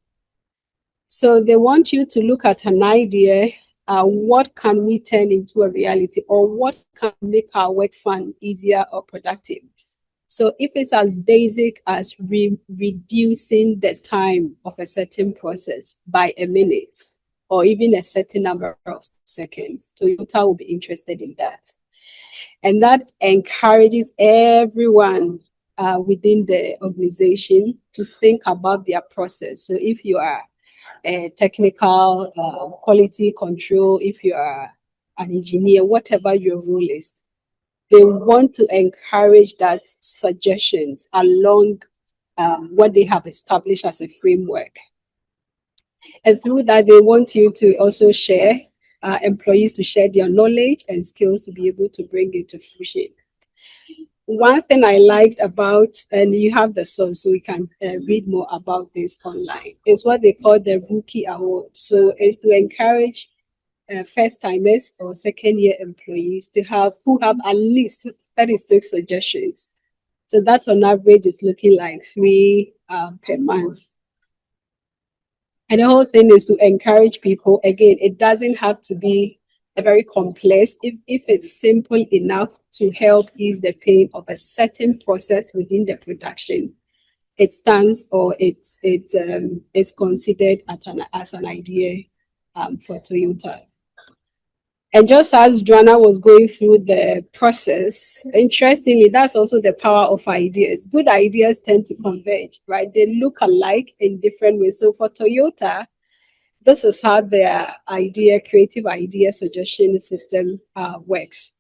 Speaker 2: So they want you to look at an idea. What can we turn into a reality, or what can make our work fun, easier, or productive? So if it's as basic as reducing the time of a certain process by a minute, or even a certain number of seconds, Toyota will be interested in that. And that encourages everyone within the organization to think about their process. So if you are a technical quality control, if you are an engineer, whatever your role is, they want to encourage that suggestions along what they have established as a framework. And through that, they want you to also share, employees to share their knowledge and skills to be able to bring it to fruition. One thing I liked about, and you have the source, so we can read more about this online, is what they call the Rookie Award. So it's to encourage first timers or second year employees who have at least 36 suggestions. So that on average is looking like 3 per month. And the whole thing is to encourage people. Again, it doesn't have to be a very complex. If it's simple enough to help ease the pain of a certain process within the production, it stands, or it's considered as an idea for Toyota. And just as Joanna was going through the process, interestingly, that's also the power of ideas. Good ideas tend to converge, right? They look alike in different ways. So for Toyota, this is how their creative idea suggestion system works.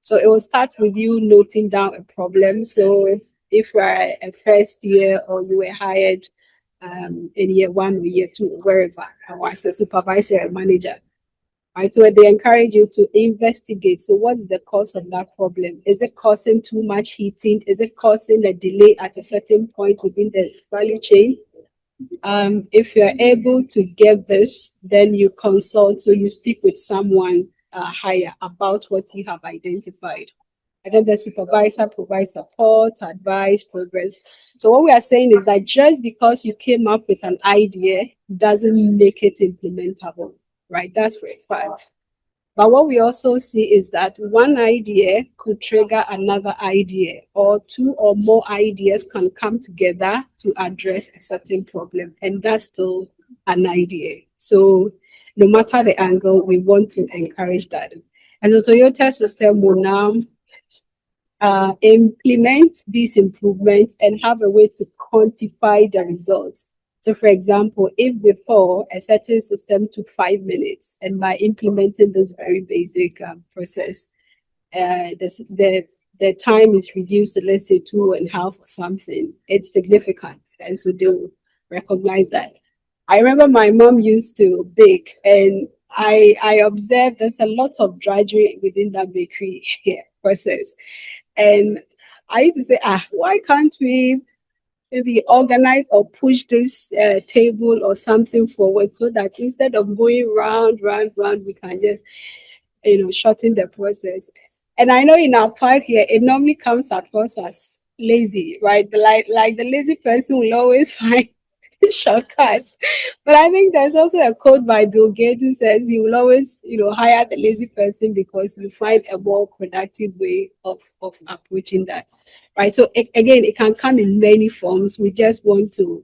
Speaker 2: So it will start with you noting down a problem. So if you are a first year, or you were hired in year 1 or year 2, wherever, or as a supervisor or manager, right? So they encourage you to investigate. So what is the cause of that problem? Is it causing too much heating? Is it causing a delay at a certain point within the value chain? If you're able to get this, then you consult, so you speak with someone higher about what you have identified. And then the supervisor provides support, advice, progress. So what we are saying is that just because you came up with an idea doesn't make it implementable, right? That's for a fact. But what we also see is that one idea could trigger another idea, or 2 or more ideas can come together to address a certain problem, and that's still an idea. So no matter the angle, we want to encourage that. And the Toyota system will now implement these improvements and have a way to quantify the results. So, for example, if before a certain system took 5 minutes, and by implementing this very basic process, the time is reduced to, let's say, 2.5 or something, it's significant. And so they'll recognize that. I remember my mom used to bake, and I observed there's a lot of drudgery within that bakery process. And I used to say, why can't we maybe organize or push this table or something forward, so that instead of going round, we can just, shorten the process. And I know in our part here, it normally comes across as lazy, right? Like the lazy person will always find shortcuts. But I think there's also a quote by Bill Gates who says he will always, hire the lazy person because you find a more productive way of approaching that. Right. So again, it can come in many forms. We just want to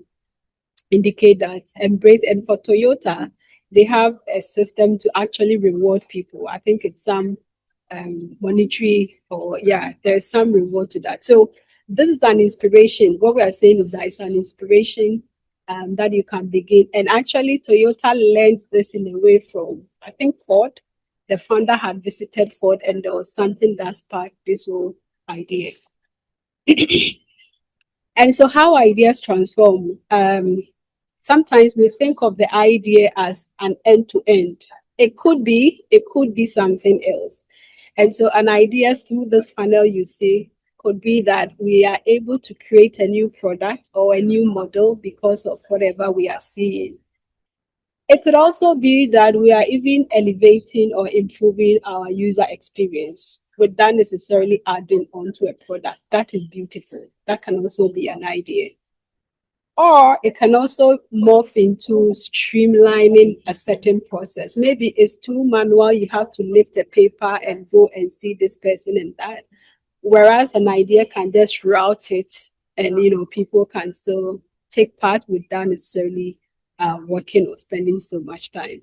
Speaker 2: indicate that embrace. And for Toyota, they have a system to actually reward people. I think it's some monetary, or there's some reward to that. So this is an inspiration. What we are saying is that it's an inspiration that you can begin. And actually, Toyota learned this in a way from, I think, Ford. The founder had visited Ford, and there was something that sparked this whole idea. And so how ideas transform. Sometimes we think of the idea as an end-to-end. It could be something else. And so an idea through this funnel you see could be that we are able to create a new product or a new model because of whatever we are seeing. It could also be that we are even elevating or improving our user experience without necessarily adding on to a product. That is beautiful. That can also be an idea. Or it can also morph into streamlining a certain process. Maybe it's too manual, you have to lift a paper and go and see this person and that. Whereas an idea can just route it and people can still take part without necessarily working or spending so much time.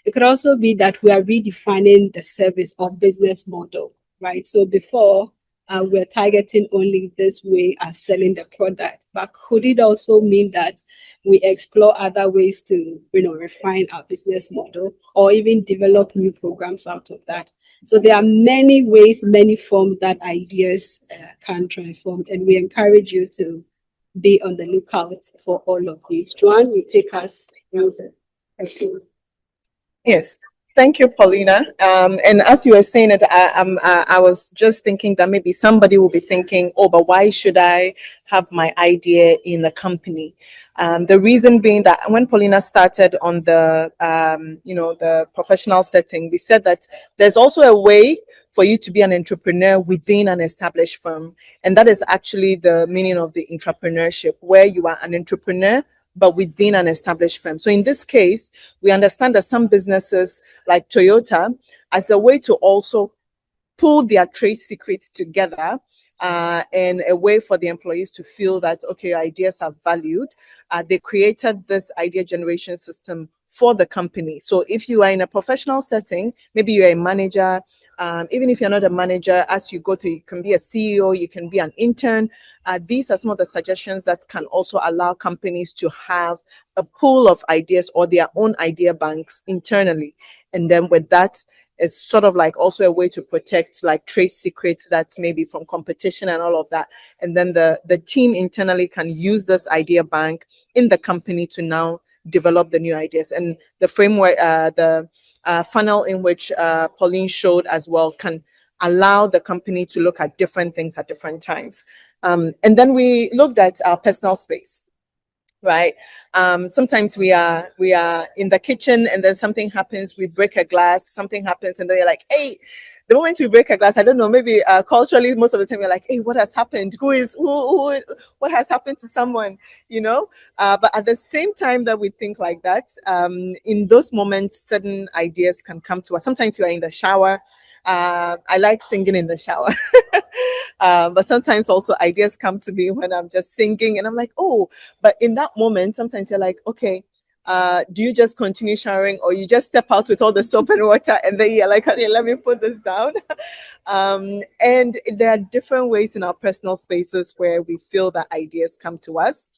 Speaker 2: It could also be that we are redefining the service or business model, right? So before we're targeting only this way as selling the product, but could it also mean that we explore other ways to, refine our business model or even develop new programs out of that? So there are many ways, many forms that ideas can transform, and we encourage you to be on the lookout for all of these. Joanne, you take us through the scene.
Speaker 1: Yes. Thank you, Paulina. And as you were saying it, I was just thinking that maybe somebody will be thinking, oh, but why should I have my idea in the company? The reason being that when Paulina started on the professional setting, we said that there's also a way for you to be an entrepreneur within an established firm. And that is actually the meaning of the entrepreneurship, where you are an entrepreneur but within an established firm. So in this case, we understand that some businesses like Toyota, as a way to also pull their trade secrets together, and a way for the employees to feel that, okay, your ideas are valued, they created this idea generation system for the company. So if you are in a professional setting, maybe you're a manager, even if you're not a manager, as you go through, you can be a CEO, you can be an intern. These are some of the suggestions that can also allow companies to have a pool of ideas or their own idea banks internally. And then with that, it's sort of like also a way to protect like trade secrets that's maybe from competition and all of that. And then the team internally can use this idea bank in the company to now develop the new ideas. And the framework, the funnel in which Pauline showed as well, can allow the company to look at different things at different times. And then we looked at our personal space, right? Sometimes we are in the kitchen and then something happens, we break a glass, something happens, and then you're like, hey, the moment we break a glass, I don't know, maybe culturally, most of the time you're like, hey, what has happened? What has happened to someone, But at the same time that we think like that, in those moments, certain ideas can come to us. Sometimes you are in the shower. I like singing in the shower. But sometimes also ideas come to me when I'm just singing and I'm like, oh, but in that moment, sometimes you're like, okay, do you just continue showering or you just step out with all the soap and water and then you're like, honey, let me put this down? And there are different ways in our personal spaces where we feel that ideas come to us.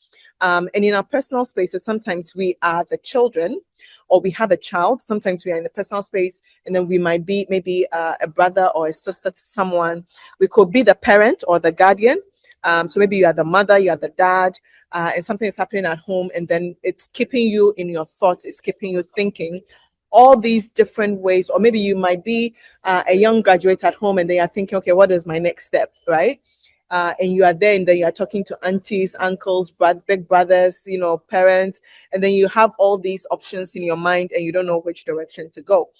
Speaker 1: And in our personal spaces, sometimes we are the children or we have a child. Sometimes we are in the personal space and then we might be maybe a brother or a sister to someone. We could be the parent or the guardian. So maybe you are the mother, you are the dad, and something is happening at home, and then it's keeping you in your thoughts, it's keeping you thinking all these different ways. Or maybe you might be a young graduate at home, and they are thinking, okay, what is my next step, right? And you are there, and then you are talking to aunties, uncles, big brothers, parents, and then you have all these options in your mind, and you don't know which direction to go.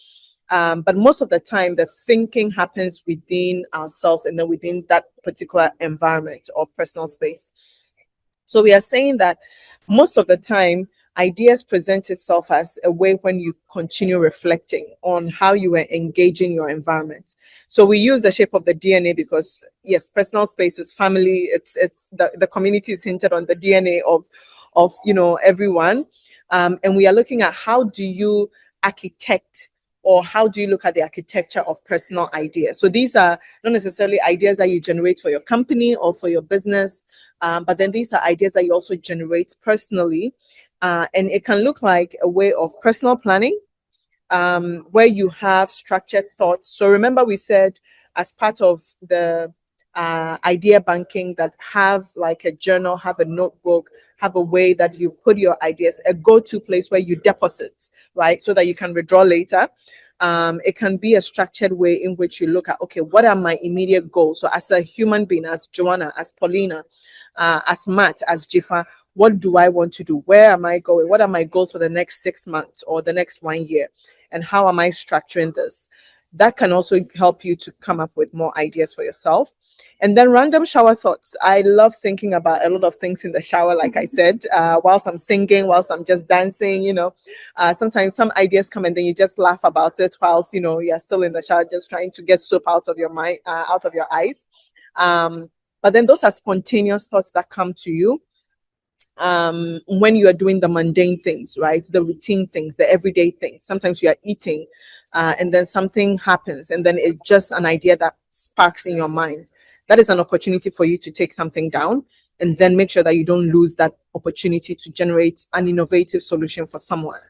Speaker 1: But most of the time, the thinking happens within ourselves and then within that particular environment or personal space. So we are saying that most of the time, ideas present itself as a way when you continue reflecting on how you were engaging your environment. So we use the shape of the DNA because yes, personal space is family. It's the community is hinted on the DNA of everyone, and we are looking at how do you architect or how do you look at the architecture of personal ideas? So these are not necessarily ideas that you generate for your company or for your business, but then these are ideas that you also generate personally. And it can look like a way of personal planning, where you have structured thoughts. So remember, we said as part of the idea banking that have like a journal, have a notebook, have a way that you put your ideas, a go-to place where you deposit, right? So that you can withdraw later. It can be a structured way in which you look at, okay, what are my immediate goals? So as a human being, as Joanna, as Paulina, as Matt, as Jifa, what do I want to do? Where am I going? What are my goals for the next 6 months or the next 1 year? And how am I structuring this? That can also help you to come up with more ideas for yourself. And then random shower thoughts. I love thinking about a lot of things in the shower, like I said, whilst I'm singing, whilst I'm just dancing, sometimes some ideas come and then you just laugh about it whilst, you're still in the shower, just trying to get soap out of your mind, out of your eyes. But then those are spontaneous thoughts that come to you when you are doing the mundane things, right? The routine things, the everyday things. Sometimes you are eating and then something happens and then it's just an idea that sparks in your mind. That is an opportunity for you to take something down and then make sure that you don't lose that opportunity to generate an innovative solution for someone.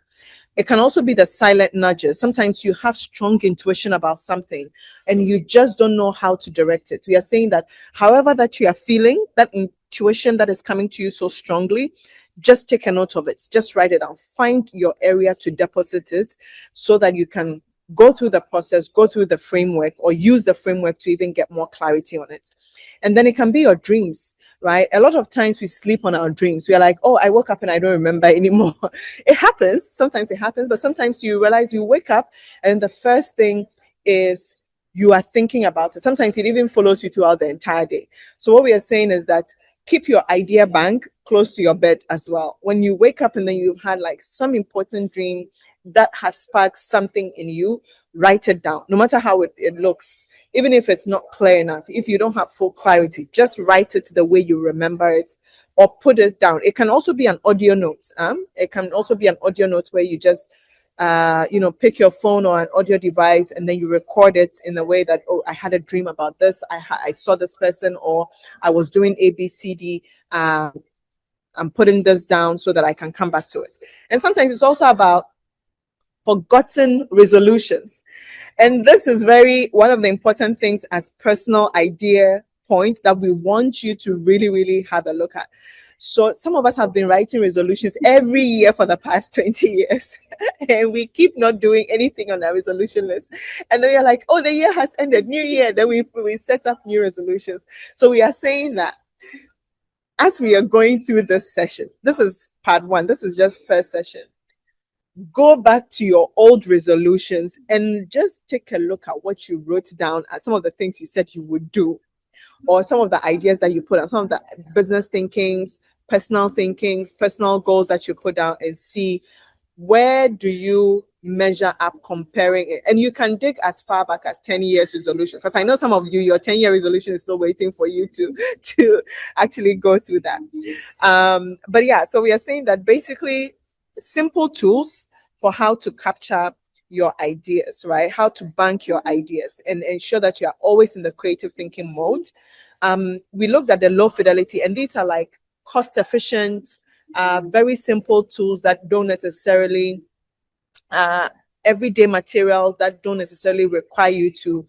Speaker 1: It can also be the silent nudges. Sometimes you have strong intuition about something and you just don't know how to direct it. We are saying that however that you are feeling, that intuition that is coming to you so strongly, just take a note of it. Just write it down. Find your area to deposit it so that you can go through the process, go through the framework, or use the framework to even get more clarity on it. And then it can be your dreams, right? A lot of times we sleep on our dreams. We are like, oh, I woke up and I don't remember anymore. It happens. Sometimes it happens, but sometimes you realize you wake up and the first thing is you are thinking about it. Sometimes it even follows you throughout the entire day. So what we are saying is that keep your idea bank close to your bed as well. When you wake up and then you've had like some important dream that has sparked something in you, write it down, no matter how it looks. Even if it's not clear enough, if you don't have full clarity, just write it the way you remember it or put it down. It can also be an audio note. It can also be an audio note where you just pick your phone or an audio device and then you record it in a way that, oh, I had a dream about this. I saw this person, or I was doing ABCD. I'm putting this down so that I can come back to it. And sometimes it's also about forgotten resolutions. And this is one of the important things as personal idea points that we want you to really, really have a look at. So some of us have been writing resolutions every year for the past 20 years, and we keep not doing anything on our resolution list. And then we're like, oh, the year has ended, new year. Then we set up new resolutions. So we are saying that as we are going through this session, this is part one, this is just first session, go back to your old resolutions and just take a look at what you wrote down as some of the things you said you would do, or some of the ideas that you put out, some of the business thinkings, personal goals that you put down, and see where do you measure up comparing it. And you can dig as far back as 10 years resolution, because I know some of you, your 10-year resolution is still waiting for you to actually go through that. But yeah, so we are saying that basically simple tools for how to capture your ideas, right? How to bank your ideas and ensure that you are always in the creative thinking mode. We looked at the low fidelity, and these are like cost efficient, very simple tools that don't necessarily everyday materials that don't necessarily require you to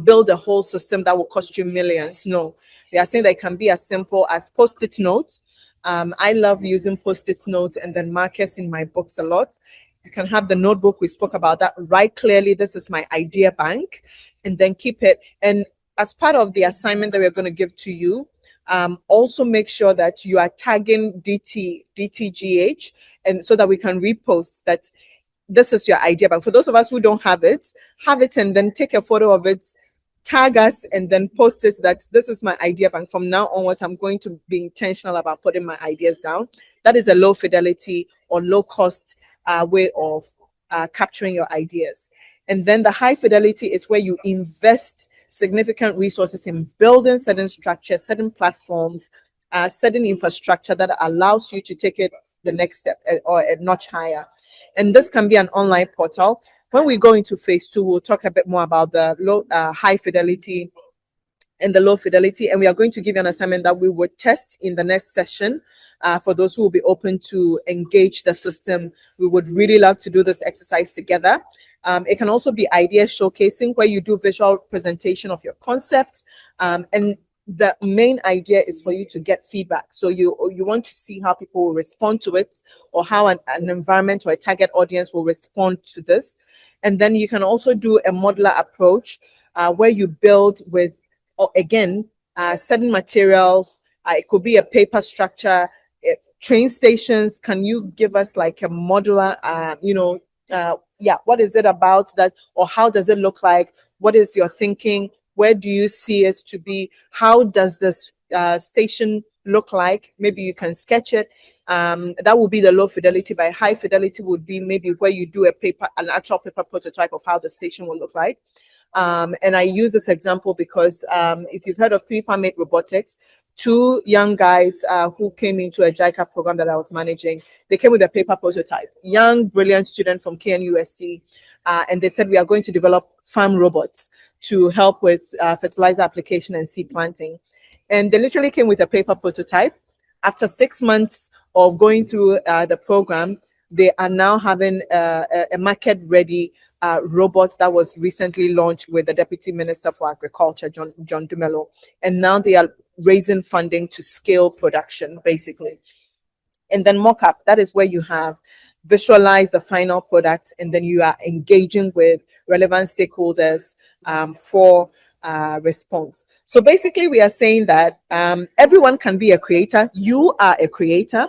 Speaker 1: build a whole system that will cost you millions. No, we are saying that it can be as simple as post-it notes. I love using post-it notes and then markers in my books a lot. You can have the notebook, we spoke about that, write clearly, this is my idea bank, and then keep it. And as part of the assignment that we're going to give to you, also make sure that you are tagging DTGH, and so that we can repost that this is your idea. But for those of us who don't have it, and then take a photo of it, tag us, and then post it that this is my idea bank. From now onwards, I'm going to be intentional about putting my ideas down. That is a low fidelity or low cost way of capturing your ideas. And then the high fidelity is where you invest significant resources in building certain structures, certain platforms, certain infrastructure that allows you to take it the next step or a notch higher. And this can be an online portal. When we go into phase two, we'll talk a bit more about the high fidelity and the low fidelity. And we are going to give you an assignment that we would test in the next session. For those who will be open to engage the system, we would really love to do this exercise together. It can also be idea showcasing, where you do visual presentation of your concept. And the main idea is for you to get feedback. So you want to see how people will respond to it, or how an environment or a target audience will respond to this. And then you can also do a modular approach, where you build with, again, certain materials. It could be a paper structure. train stations, can you give us like a modular, yeah, what is it about that, or how does it look like? What is your thinking? Where do you see it to be? How does this station look like? Maybe you can sketch it. That would be the low fidelity. By high fidelity would be maybe where you do an actual paper prototype of how the station will look like. And I use this example because if you've heard of Pre-Farmate Robotics, two young guys who came into a JICA program that I was managing, they came with a paper prototype. Young, brilliant student from KNUST, and they said, we are going to develop farm robots to help with fertilizer application and seed planting. And they literally came with a paper prototype. After 6 months of going through the program, they are now having a market-ready robots that was recently launched with the Deputy Minister for Agriculture, John Dumelo. And now they are raising funding to scale production, basically. And then mock-up, that is where you have visualize the final product, and then you are engaging with relevant stakeholders for response. So basically, we are saying that everyone can be a creator. You are a creator.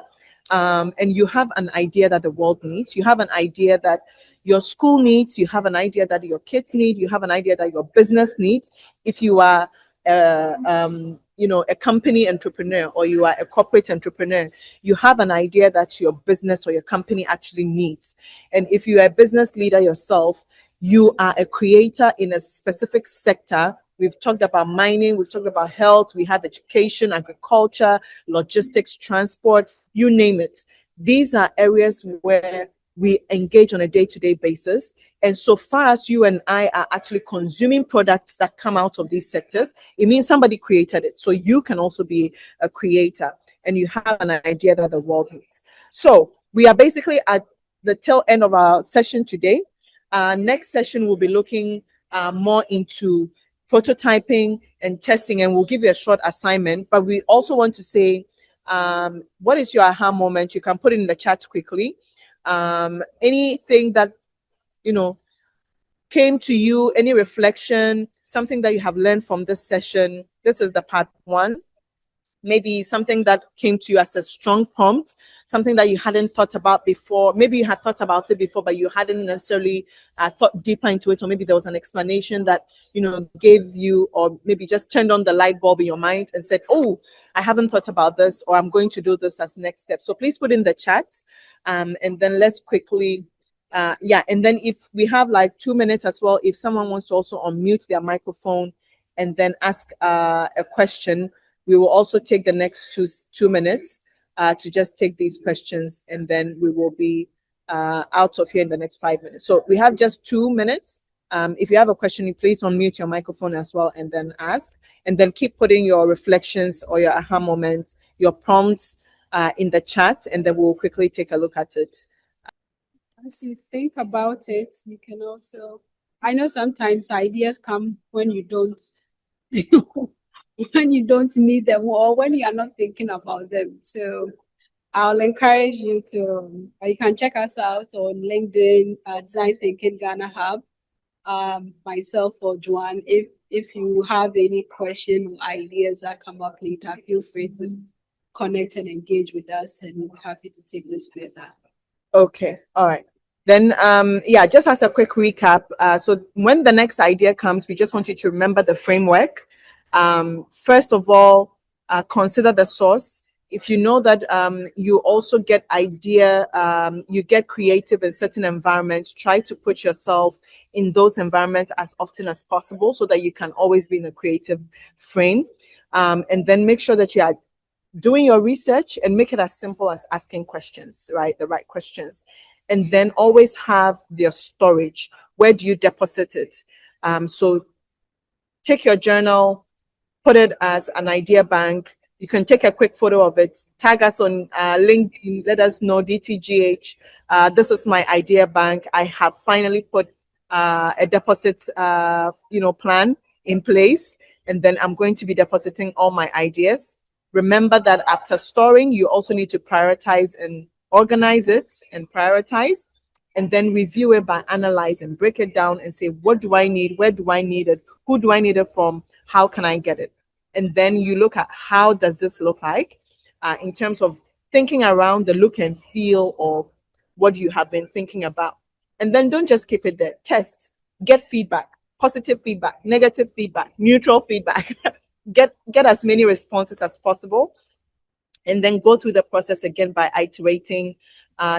Speaker 1: And you have an idea that the world needs. You have an idea that your school needs. You have an idea that your kids need. You have an idea that your business needs. If you are a company entrepreneur, or you are a corporate entrepreneur, you have an idea that your business or your company actually needs. And if you are a business leader yourself, you are a creator in a specific sector. We've talked about mining, we've talked about health, we have education, agriculture, logistics, transport, you name it. These are areas where we engage on a day-to-day basis. And so far as you and I are actually consuming products that come out of these sectors, it means somebody created it. So you can also be a creator, and you have an idea that the world needs. So we are basically at the tail end of our session today. Next session, we'll be looking more into prototyping and testing, and we'll give you a short assignment. But we also want to say, what is your aha moment? You can put it in the chat quickly. Anything that came to you, any reflection, something that you have learned from this session. This is the part one. Maybe something that came to you as a strong prompt, something that you hadn't thought about before. Maybe you had thought about it before, but you hadn't necessarily thought deeper into it, or maybe there was an explanation that gave you, or maybe just turned on the light bulb in your mind and said, oh, I haven't thought about this, or I'm going to do this as next step. So please put in the chat, and then let's quickly and then if we have like 2 minutes as well, if someone wants to also unmute their microphone and then ask a question, we will also take the next 2 minutes to just take these questions, and then we will be out of here in the next 5 minutes. So we have just 2 minutes. If you have a question, please unmute your microphone as well and then ask, and then keep putting your reflections or your aha moments, your prompts in the chat, and then we'll quickly take a look at it.
Speaker 2: As you think about it, you can also, I know sometimes ideas come when you don't when you don't need them, or when you are not thinking about them. So I'll encourage you to, you can check us out on LinkedIn, Design Thinking Ghana Hub, myself or Joanne. If you have any question or ideas that come up later, feel free to connect and engage with us, and we're happy to take this further.
Speaker 1: Okay, all right. Then, just as a quick recap, so when the next idea comes, we just want you to remember the framework. First of all, consider the source. If you know that you also get you get creative in certain environments, try to put yourself in those environments as often as possible so that you can always be in a creative frame. And then make sure that you are doing your research, and make it as simple as asking questions, right? The right questions. And then always have your storage. Where do you deposit it? So take your journal, put it as an idea bank. You can take a quick photo of it, tag us on LinkedIn, let us know, DTGH. This is my idea bank. I have finally put a deposit plan in place, and then I'm going to be depositing all my ideas. Remember that after storing, you also need to prioritize and organize it and prioritize, and then review it by analyzing, break it down and say, what do I need? Where do I need it? Who do I need it from? How can I get it? And then you look at, how does this look like in terms of thinking around the look and feel of what you have been thinking about. And then don't just keep it there. Test, get feedback, positive feedback, negative feedback, neutral feedback. Get as many responses as possible, and then go through the process again by iterating,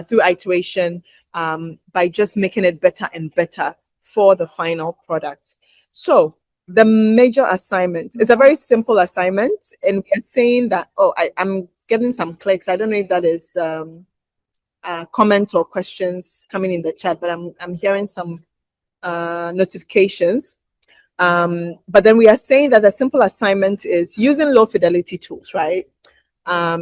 Speaker 1: through iteration, by just making it better and better for the final product. So the major assignment is a very simple assignment, and we are saying that, oh, I'm getting some clicks. I don't know if that is comments or questions coming in the chat, but I'm hearing some notifications. But then we are saying that the simple assignment is using low fidelity tools, right?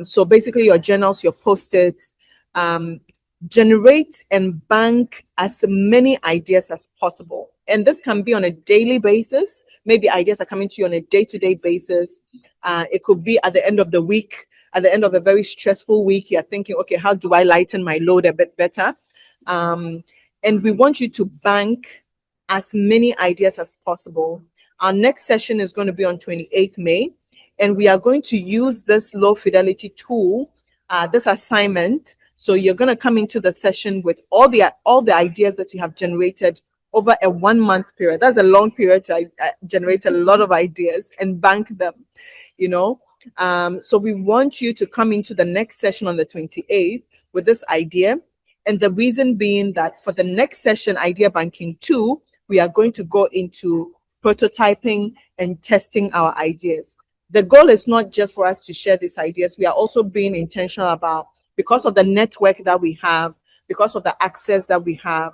Speaker 1: So basically, your journals, your post-its, um, generate and bank as many ideas as possible. And this can be on a daily basis. Maybe ideas are coming to you on a day-to-day basis. It could be at the end of the week, at the end of a very stressful week. You're thinking, okay, how do I lighten my load a bit better? Um, and we want you to bank as many ideas as possible. Our next session is going to be on 28th May, and we are going to use this low fidelity tool, this assignment. So you're going to come into the session with all the ideas that you have generated over a 1 month period. That's a long period to generate a lot of ideas and bank them, you know. So we want you to come into the next session on the 28th with this idea. And the reason being that for the next session, Idea Banking 2, we are going to go into prototyping and testing our ideas. The goal is not just for us to share these ideas. We are also being intentional about, because of the network that we have, because of the access that we have,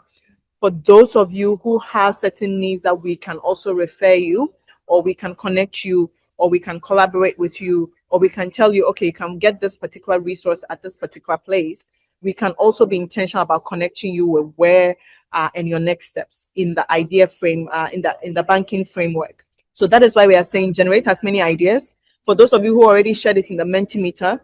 Speaker 1: for those of you who have certain needs, that we can also refer you, or we can connect you, or we can collaborate with you, or we can tell you, okay, you can get this particular resource at this particular place. We can also be intentional about connecting you with where and your next steps in the idea frame, in the banking framework. So that is why we are saying generate as many ideas. For those of you who already shared it in the Mentimeter,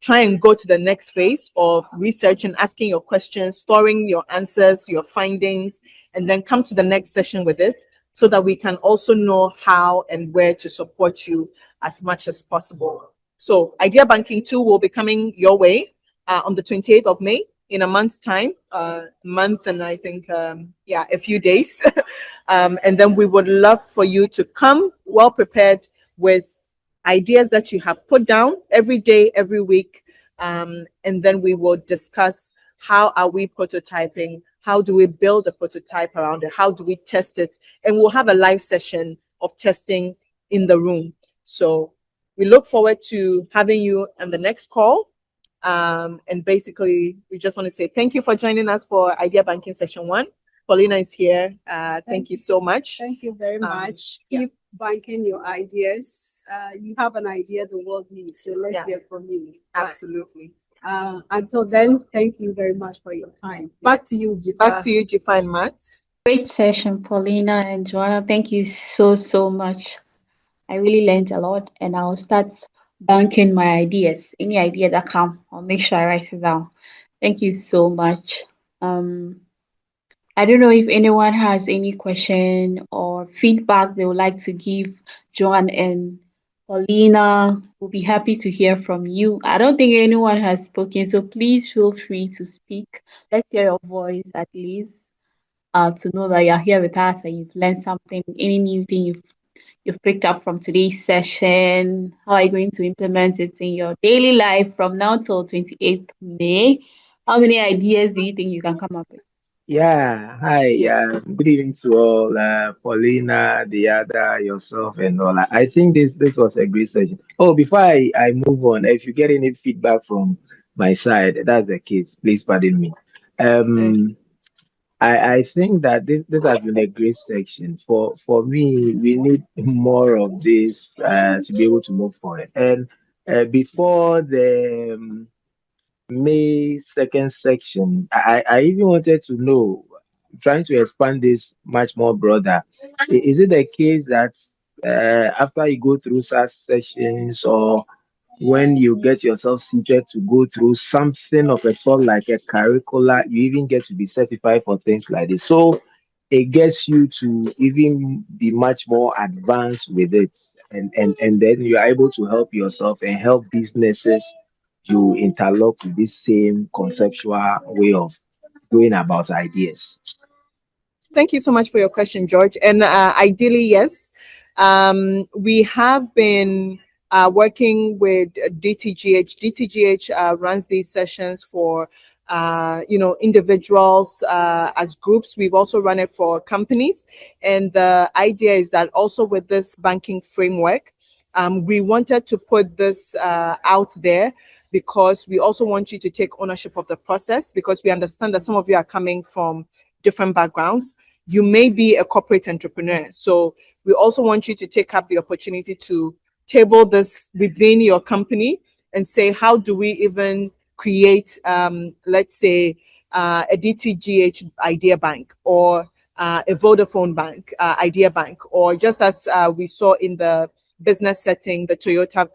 Speaker 1: try and go to the next phase of research and asking your questions, storing your answers, your findings, and then come to the next session with it, so that we can also know how and where to support you as much as possible. So Idea Banking 2 will be coming your way on the 28th of May, in a month's time, month, and I think, a few days. And then we would love for you to come well prepared with ideas that you have put down every day, every week. And then we will discuss, how are we prototyping? How do we build a prototype around it? How do we test it? And we'll have a live session of testing in the room. So we look forward to having you on the next call. And basically, we just want to say thank you for joining us for Idea Banking Session 1. Paulina is here. Thank you so much.
Speaker 2: Thank you very much. Keep banking your ideas. You have an idea the world needs, so let's hear from you.
Speaker 1: Absolutely.
Speaker 2: Until then, thank you very much for your time. Back to you, Jifa.
Speaker 1: Back to you, Jifa and Matt.
Speaker 3: Great session, Paulina and Joanna. Thank you so much. I really learned a lot, and I'll start banking my ideas. Any idea that come, I'll make sure I write it down. Thank you so much. I don't know if anyone has any question or feedback they would like to give Joan and Paulina. We'll be happy to hear from you. I don't think anyone has spoken, so please feel free to speak. Let's hear your voice at least, to know that you're here with us and you've learned something, any new thing you've picked up from today's session. How are you going to implement it in your daily life from now till 28th May? How many ideas do you think you can come up with?
Speaker 4: Yeah, hi. Good evening to all. Paulina, the other, yourself, and all. I think this was a great session. Oh, before I move on, if you get any feedback from my side, that's the case. Please pardon me. Um, I think that this has been a great section. For me, we need more of this to be able to move forward. And before the May second section, I even wanted to know, trying to expand this much more broader. Is it the case that after you go through such sessions, or when you get yourself seated to go through something of a sort like a curricula, you even get to be certified for things like this? So it gets you to even be much more advanced with it, and then you are able to help yourself and help businesses to interlock with this same conceptual way of going about ideas?
Speaker 1: Thank you so much for your question, George. And ideally, yes. We have been working with DTGH. DTGH runs these sessions for individuals as groups. We've also run it for companies, and the idea is that also with this banking framework, we wanted to put this out there because we also want you to take ownership of the process, because we understand that some of you are coming from different backgrounds. You may be a corporate entrepreneur. So we also want you to take up the opportunity to table this within your company and say, how do we even create, let's say, a DTGH idea bank, or a Vodafone bank, idea bank, or just as we saw in the business setting, the Toyota,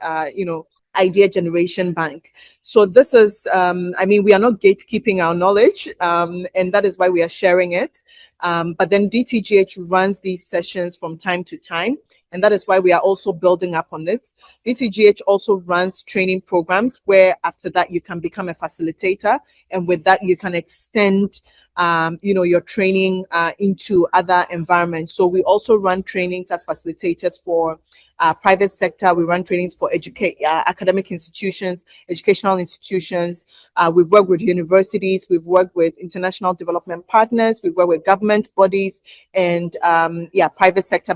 Speaker 1: idea generation bank. So this is, we are not gatekeeping our knowledge, and that is why we are sharing it. But then DTGH runs these sessions from time to time, and that is why we are also building up on it. DTGH also runs training programs where after that you can become a facilitator, and with that you can extend your training into other environments. So we also run trainings as facilitators for private sector. We run trainings for academic institutions, educational institutions. We've worked with universities. We've worked with international development partners. We've worked with government bodies and private sector,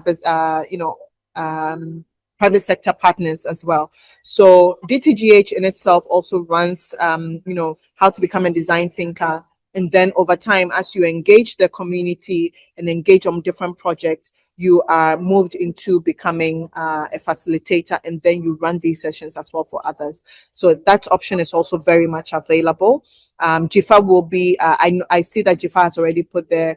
Speaker 1: private sector partners as well. So DTGH in itself also runs, how to become a design thinker. And then over time, as you engage the community and engage on different projects, you are moved into becoming a facilitator, and then you run these sessions as well for others. So that option is also very much available. Jifa will be, I see that Jifa has already put there.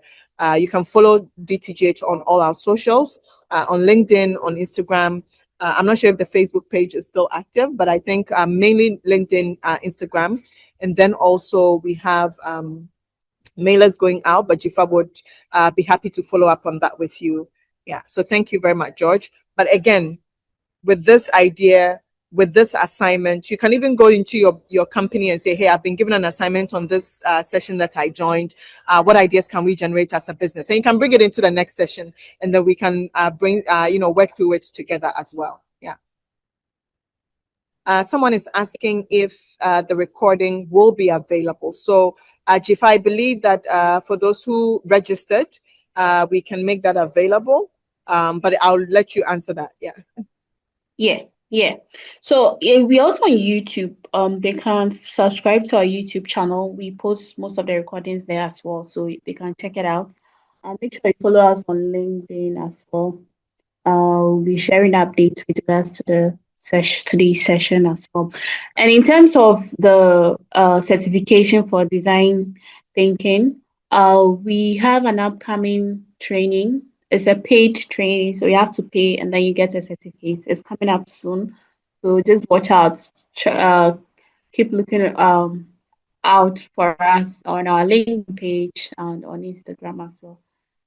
Speaker 1: You can follow DTGH on all our socials, on LinkedIn, on Instagram. I'm not sure if the Facebook page is still active, but I think mainly LinkedIn, Instagram. And then also we have mailers going out, but Jifa would be happy to follow up on that with you. Yeah, so thank you very much, George. But again, with this idea, with this assignment, you can even go into your company and say, hey, I've been given an assignment on this session that I joined. What ideas can we generate as a business? And you can bring it into the next session, and then we can work through it together as well. Yeah. Someone is asking if the recording will be available. So, Jifa, I believe that for those who registered, we can make that available. But I'll let you answer that. Yeah.
Speaker 3: Yeah. So we also on YouTube. They can subscribe to our YouTube channel. We post most of the recordings there as well, so they can check it out. And make sure you follow us on LinkedIn as well. We'll be sharing updates with regards to the today's session as well. And in terms of the certification for design thinking, we have an upcoming training. It's a paid training, so you have to pay and then you get a certificate. It's coming up soon, so just watch out. Keep looking out for us on our LinkedIn page and on Instagram as well.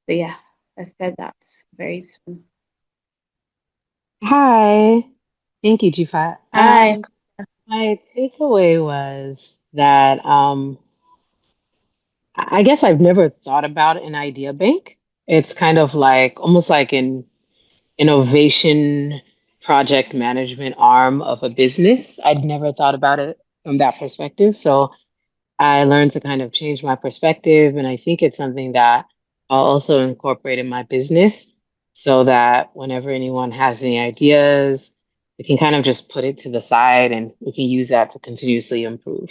Speaker 3: So yeah, expect that very soon.
Speaker 5: Hi. Thank you, Jifa.
Speaker 3: Hi.
Speaker 5: My takeaway was that I guess I've never thought about an idea bank. It's kind of like almost like an innovation project management arm of a business. I'd never thought about it from that perspective. So I learned to kind of change my perspective. And I think it's something that I'll also incorporate in my business so that whenever anyone has any ideas, we can kind of just put it to the side and we can use that to continuously improve.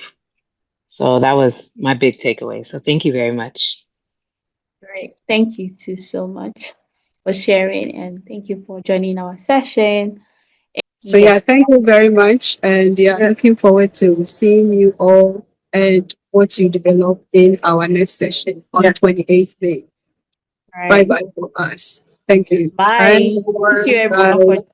Speaker 5: So that was my big takeaway. So thank you very much.
Speaker 3: Great. Thank you too so much for sharing, and thank you for joining our session.
Speaker 2: So yeah, thank you very much. And yeah, looking forward to seeing you all and what you develop in our next session on 28th May.
Speaker 3: All
Speaker 2: Bye
Speaker 3: right.
Speaker 2: bye for us. Thank you.
Speaker 3: Bye. Thank you everyone for